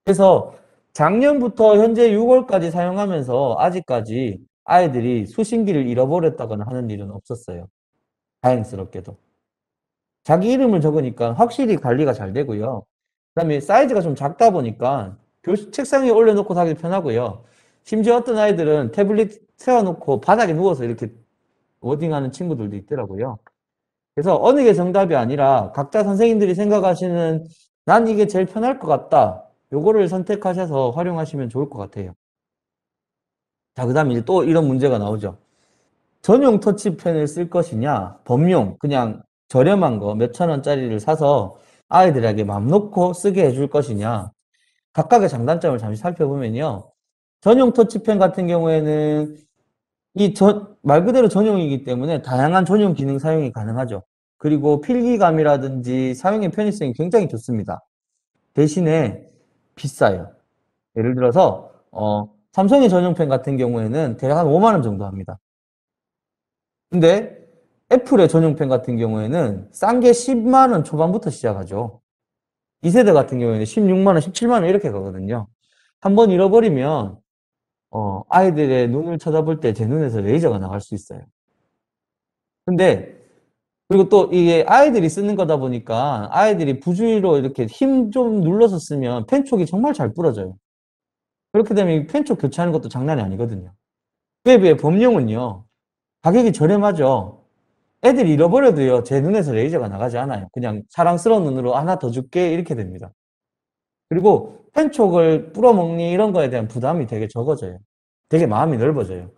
그래서 작년부터 현재 6월까지 사용하면서 아직까지 아이들이 수신기를 잃어버렸다거나 하는 일은 없었어요. 다행스럽게도. 자기 이름을 적으니까 확실히 관리가 잘 되고요. 그다음에 사이즈가 좀 작다 보니까 책상 위에 올려놓고 하기 편하고요. 심지어 어떤 아이들은 태블릿 세워놓고 바닥에 누워서 이렇게 워딩하는 친구들도 있더라고요. 그래서 어느 게 정답이 아니라 각자 선생님들이 생각하시는 난 이게 제일 편할 것 같다. 요거를 선택하셔서 활용하시면 좋을 것 같아요. 자, 그 다음에 이제 또 이런 문제가 나오죠. 전용 터치펜을 쓸 것이냐, 범용, 그냥 저렴한 거 몇천 원짜리를 사서 아이들에게 맘 놓고 쓰게 해줄 것이냐. 각각의 장단점을 잠시 살펴보면요. 전용 터치펜 같은 경우에는 말 그대로 전용이기 때문에 다양한 전용 기능 사용이 가능하죠. 그리고 필기감이라든지 사용의 편의성이 굉장히 좋습니다. 대신에 비싸요. 예를 들어서 삼성의 전용펜 같은 경우에는 대략 한 5만 원 정도 합니다. 근데 애플의 전용펜 같은 경우에는 싼 게 10만 원 초반부터 시작하죠. 2세대 같은 경우에는 16만 원, 17만 원 이렇게 가거든요. 한번 잃어버리면 아이들의 눈을 쳐다볼 때 제 눈에서 레이저가 나갈 수 있어요. 근데 그리고 또 이게 아이들이 쓰는 거다 보니까 아이들이 부주의로 이렇게 힘 좀 눌러서 쓰면 펜촉이 정말 잘 부러져요. 그렇게 되면 펜촉 교체하는 것도 장난이 아니거든요. 그에 비해 범용은요. 가격이 저렴하죠. 애들이 잃어버려도요. 제 눈에서 레이저가 나가지 않아요. 그냥 사랑스러운 눈으로 하나 더 줄게 이렇게 됩니다. 그리고 펜촉을 뿌려먹니 이런 거에 대한 부담이 되게 적어져요. 되게 마음이 넓어져요.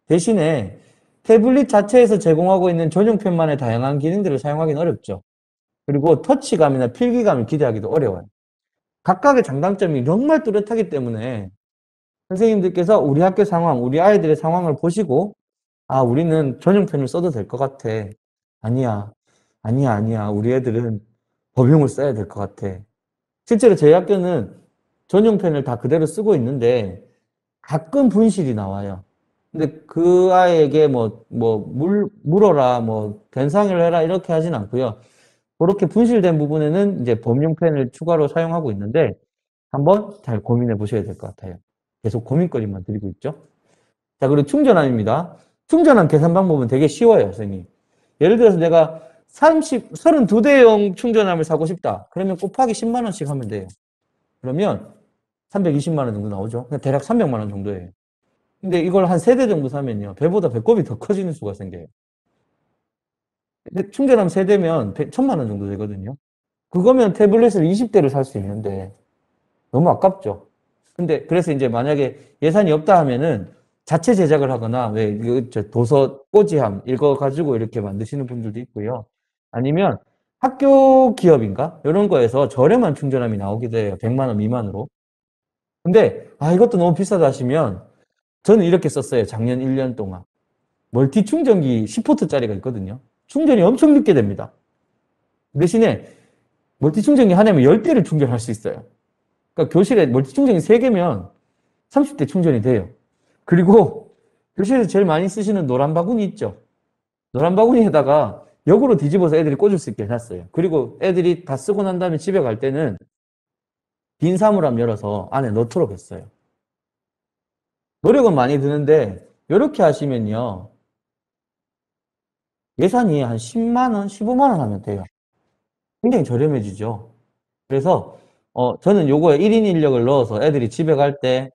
대신에 태블릿 자체에서 제공하고 있는 전용펜만의 다양한 기능들을 사용하기는 어렵죠. 그리고 터치감이나 필기감을 기대하기도 어려워요. 각각의 장단점이 정말 뚜렷하기 때문에 선생님들께서 우리 학교 상황, 우리 아이들의 상황을 보시고 아, 우리는 전용펜을 써도 될 것 같아. 아니야. 아니야, 아니야. 우리 애들은 범용을 써야 될 것 같아. 실제로 저희 학교는 전용펜을 다 그대로 쓰고 있는데 가끔 분실이 나와요. 근데 그 아이에게 물어라, 변상을 해라, 이렇게 하진 않고요. 그렇게 분실된 부분에는 이제 범용펜을 추가로 사용하고 있는데 한번 잘 고민해 보셔야 될 것 같아요. 계속 고민거리만 드리고 있죠. 자, 그리고 충전함입니다. 충전함 계산 방법은 되게 쉬워요, 선생님. 예를 들어서 내가 32대용 충전함을 사고 싶다. 그러면 곱하기 10만 원씩 하면 돼요. 그러면 320만 원 정도 나오죠. 그냥 대략 300만 원 정도예요. 근데 이걸 한 3대 정도 사면요. 배보다 배꼽이 더 커지는 수가 생겨요. 근데 충전함 3대면 1000만 원 정도 되거든요. 그거면 태블릿을 20대를 살 수 있는데 너무 아깝죠. 근데 그래서 이제 만약에 예산이 없다 하면은 자체 제작을 하거나 왜 도서 꼬지함 이거 가지고 이렇게 만드시는 분들도 있고요. 아니면 학교 기업인가? 이런 거에서 저렴한 충전함이 나오기도 해요. 100만 원 미만으로. 근데 이것도 너무 비싸다 하시면 저는 이렇게 썼어요. 작년 1년 동안. 멀티 충전기 10V짜리가 있거든요. 충전이 엄청 늦게 됩니다. 대신에 멀티 충전기 하나면 10대를 충전할 수 있어요. 그러니까 교실에 멀티 충전기 3개면 30대 충전이 돼요. 그리고 교실에서 제일 많이 쓰시는 노란 바구니 있죠. 노란 바구니에다가 역으로 뒤집어서 애들이 꽂을 수 있게 해놨어요. 그리고 애들이 다 쓰고 난 다음에 집에 갈 때는 빈 사물함 열어서 안에 넣도록 했어요. 노력은 많이 드는데 이렇게 하시면요. 예산이 한 10만 원, 15만 원 하면 돼요. 굉장히 저렴해지죠. 그래서 저는 요거에 1인 인력을 넣어서 애들이 집에 갈 때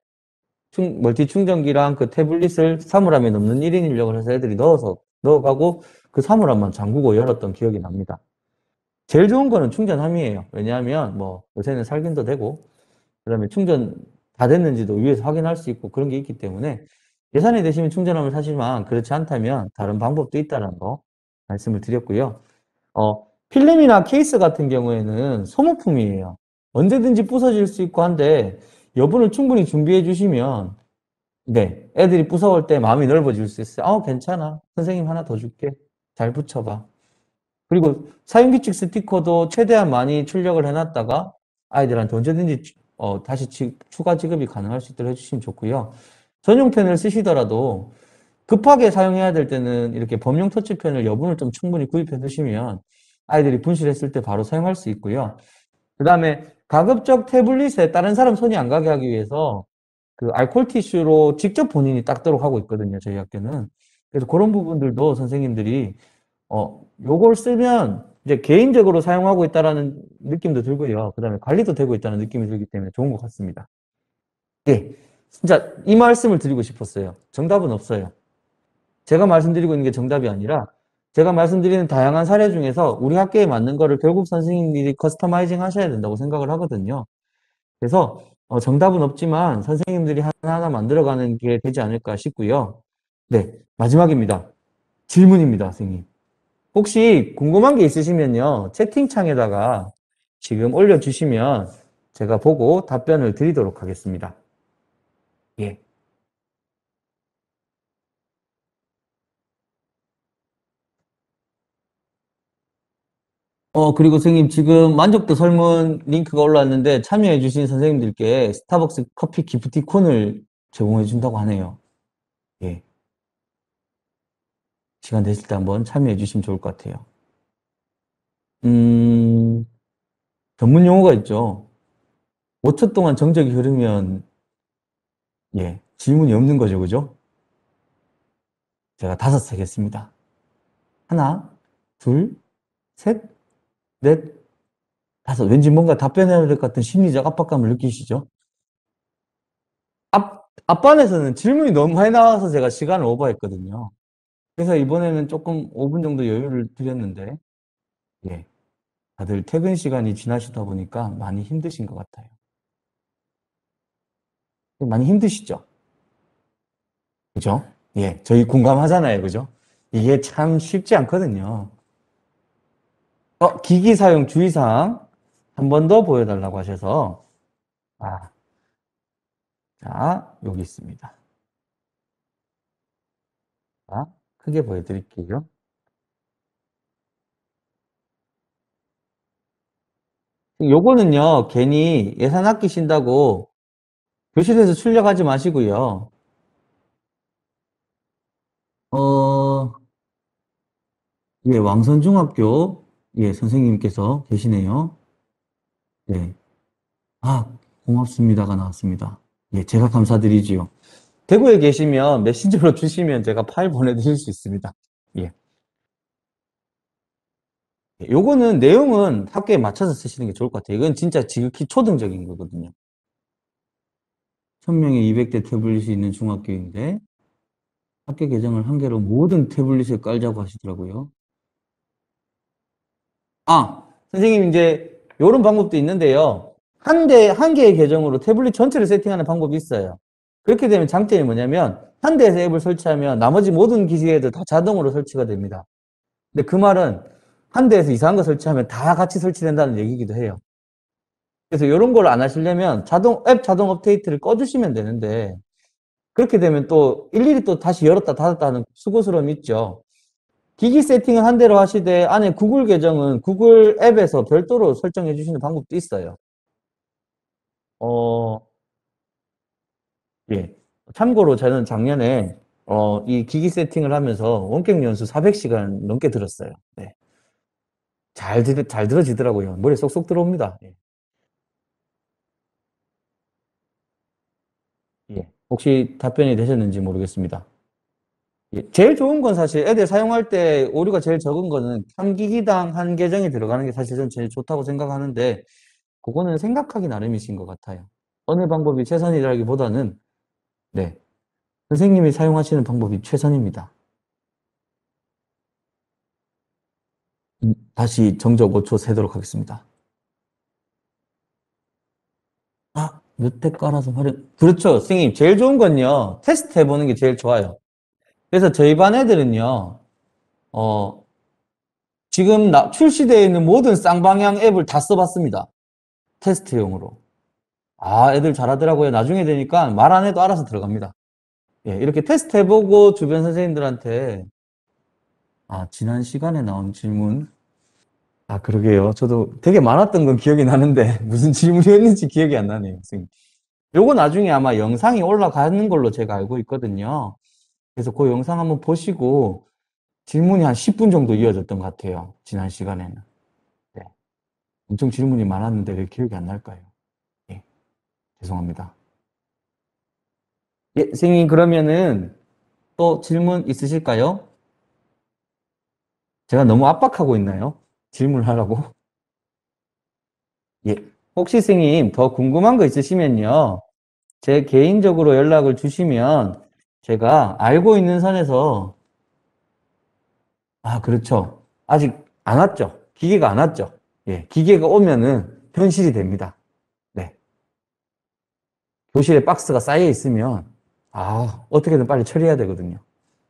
멀티 충전기랑 그 태블릿을 사물함에 넣는 1인 인력을 해서 애들이 넣어가고 그 사물함만 잠그고 열었던 기억이 납니다. 제일 좋은 거는 충전함이에요. 왜냐하면 요새는 살균도 되고 그다음에 충전 다 됐는지도 위에서 확인할 수 있고 그런 게 있기 때문에 예산이 되시면 충전함을 사시지만 그렇지 않다면 다른 방법도 있다는 거 말씀을 드렸고요. 필름이나 케이스 같은 경우에는 소모품이에요. 언제든지 부서질 수 있고 한데 여분을 충분히 준비해 주시면 네, 애들이 부서울 때 마음이 넓어질 수 있어요. 괜찮아. 선생님 하나 더 줄게. 잘 붙여봐. 그리고 사용규칙 스티커도 최대한 많이 출력을 해놨다가 아이들한테 언제든지 다시 추가 지급이 가능할 수 있도록 해주시면 좋고요. 전용 펜을 쓰시더라도 급하게 사용해야 될 때는 이렇게 범용 터치펜을 여분을 좀 충분히 구입해 두시면 아이들이 분실했을 때 바로 사용할 수 있고요. 그 다음에 가급적 태블릿에 다른 사람 손이 안 가게 하기 위해서 그 알콜 티슈로 직접 본인이 닦도록 하고 있거든요, 저희 학교는. 그래서 그런 부분들도 선생님들이 요걸 쓰면 이제 개인적으로 사용하고 있다라는 느낌도 들고요. 그 다음에 관리도 되고 있다는 느낌이 들기 때문에 좋은 것 같습니다. 예. 진짜 이 말씀을 드리고 싶었어요. 정답은 없어요. 제가 말씀드리고 있는 게 정답이 아니라 제가 말씀드리는 다양한 사례 중에서 우리 학교에 맞는 거를 결국 선생님들이 커스터마이징 하셔야 된다고 생각을 하거든요. 그래서 정답은 없지만 선생님들이 하나하나 만들어가는 게 되지 않을까 싶고요. 네, 마지막입니다. 질문입니다, 선생님. 혹시 궁금한 게 있으시면요. 채팅창에다가 지금 올려주시면 제가 보고 답변을 드리도록 하겠습니다. 예. 그리고 선생님 지금 만족도 설문 링크가 올라왔는데 참여해주신 선생님들께 스타벅스 커피 기프티콘을 제공해준다고 하네요. 예. 시간 되실 때 한번 참여해주시면 좋을 것 같아요. 음, 전문 용어가 있죠. 5초 동안 정적이 흐르면, 예, 질문이 없는 거죠, 그죠? 제가 5 세겠습니다. 하나, 둘, 셋, 넷, 5. 왠지 뭔가 답변해야 될 것 같은 심리적 압박감을 느끼시죠? 앞반에서는 질문이 너무 많이 나와서 제가 시간을 오버했거든요. 그래서 이번에는 조금 5분 정도 여유를 드렸는데, 예, 다들 퇴근 시간이 지나시다 보니까 많이 힘드신 것 같아요. 많이 힘드시죠? 그죠? 예, 저희 공감하잖아요. 그죠? 이게 참 쉽지 않거든요. 기기 사용 주의사항 한 번 더 보여달라고 하셔서, 아, 자, 여기 있습니다. 자, 크게 보여드릴게요. 요거는요, 괜히 예산 아끼신다고 교실에서 출력하지 마시고요. 어, 예, 왕선중학교, 예, 선생님께서 계시네요. 네. 아, 고맙습니다가 나왔습니다. 예, 제가 감사드리지요. 대구에 계시면 메신저로 주시면 제가 파일 보내드릴 수 있습니다. 예. 요거는 내용은 학교에 맞춰서 쓰시는 게 좋을 것 같아요. 이건 진짜 지극히 초등적인 거거든요. 1000명에 200대 태블릿이 있는 중학교인데 학교 계정을 한 개로 모든 태블릿에 깔자고 하시더라고요. 선생님 이제 이런 방법도 있는데요. 한 개의 계정으로 태블릿 전체를 세팅하는 방법이 있어요. 그렇게 되면 장점이 뭐냐면 한 대에서 앱을 설치하면 나머지 모든 기기에도 다 자동으로 설치가 됩니다. 근데 그 말은 한 대에서 이상한 거 설치하면 다 같이 설치된다는 얘기기도 해요. 그래서 이런 걸 안 하시려면 앱 자동 업데이트를 꺼주시면 되는데 그렇게 되면 또 일일이 또 다시 열었다 닫았다 하는 수고스러움이 있죠. 기기 세팅을 한 대로 하시되 안에 구글 계정은 구글 앱에서 별도로 설정해 주시는 방법도 있어요. 어, 예. 참고로 저는 작년에 이 기기 세팅을 하면서 원격 연수 400시간 넘게 들었어요. 네. 잘 들어지더라고요. 머리에 쏙쏙 들어옵니다. 예. 예. 혹시 답변이 되셨는지 모르겠습니다. 예. 제일 좋은 건 사실 애들 사용할 때 오류가 제일 적은 거는 3기기당 한 계정이 들어가는 게 사실 전 제일 좋다고 생각하는데 그거는 생각하기 나름이신 것 같아요. 어느 방법이 최선이라기보다는 네. 선생님이 사용하시는 방법이 최선입니다. 다시 정적 5초 세도록 하겠습니다. 뮤테 깔아서 활용. 그렇죠. 선생님. 제일 좋은 건요. 테스트 해보는 게 제일 좋아요. 그래서 저희 반 애들은요, 어, 지금 출시되어 있는 모든 쌍방향 앱을 다 써봤습니다. 테스트용으로. 아, 애들 잘하더라고요. 나중에 되니까 말 안 해도 알아서 들어갑니다. 예, 이렇게 테스트 해보고 주변 선생님들한테, 아, 지난 시간에 나온 질문. 아, 그러게요. 저도 되게 많았던 건 기억이 나는데, 무슨 질문이었는지 기억이 안 나네요, 선생님. 요거 나중에 아마 영상이 올라가는 걸로 제가 알고 있거든요. 그래서 그 영상 한번 보시고, 질문이 한 10분 정도 이어졌던 것 같아요. 지난 시간에는. 네. 엄청 질문이 많았는데 왜 기억이 안 날까요? 예, 죄송합니다. 예, 선생님, 그러면은 또 질문 있으실까요? 제가 너무 압박하고 있나요? 질문하라고? 예. 혹시 선생님 더 궁금한 거 있으시면요. 제 개인적으로 연락을 주시면 제가 알고 있는 선에서, 아, 그렇죠. 아직 안 왔죠. 기계가 안 왔죠. 예. 기계가 오면은 현실이 됩니다. 네. 교실에 박스가 쌓여 있으면, 아, 어떻게든 빨리 처리해야 되거든요.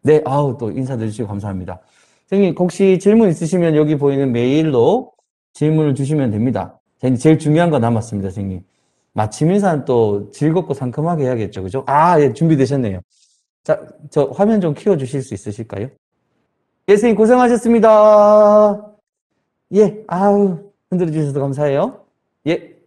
네, 아우, 또 인사드리시고 감사합니다. 선생님, 혹시 질문 있으시면 여기 보이는 메일로 질문을 주시면 됩니다. 제일 중요한 거 남았습니다, 선생님. 마침 인사는 또 즐겁고 상큼하게 해야겠죠, 그죠? 아, 예, 준비되셨네요. 자, 저 화면 좀 키워주실 수 있으실까요? 예, 선생님, 고생하셨습니다. 예, 아우, 흔들어 주셔서 감사해요. 예.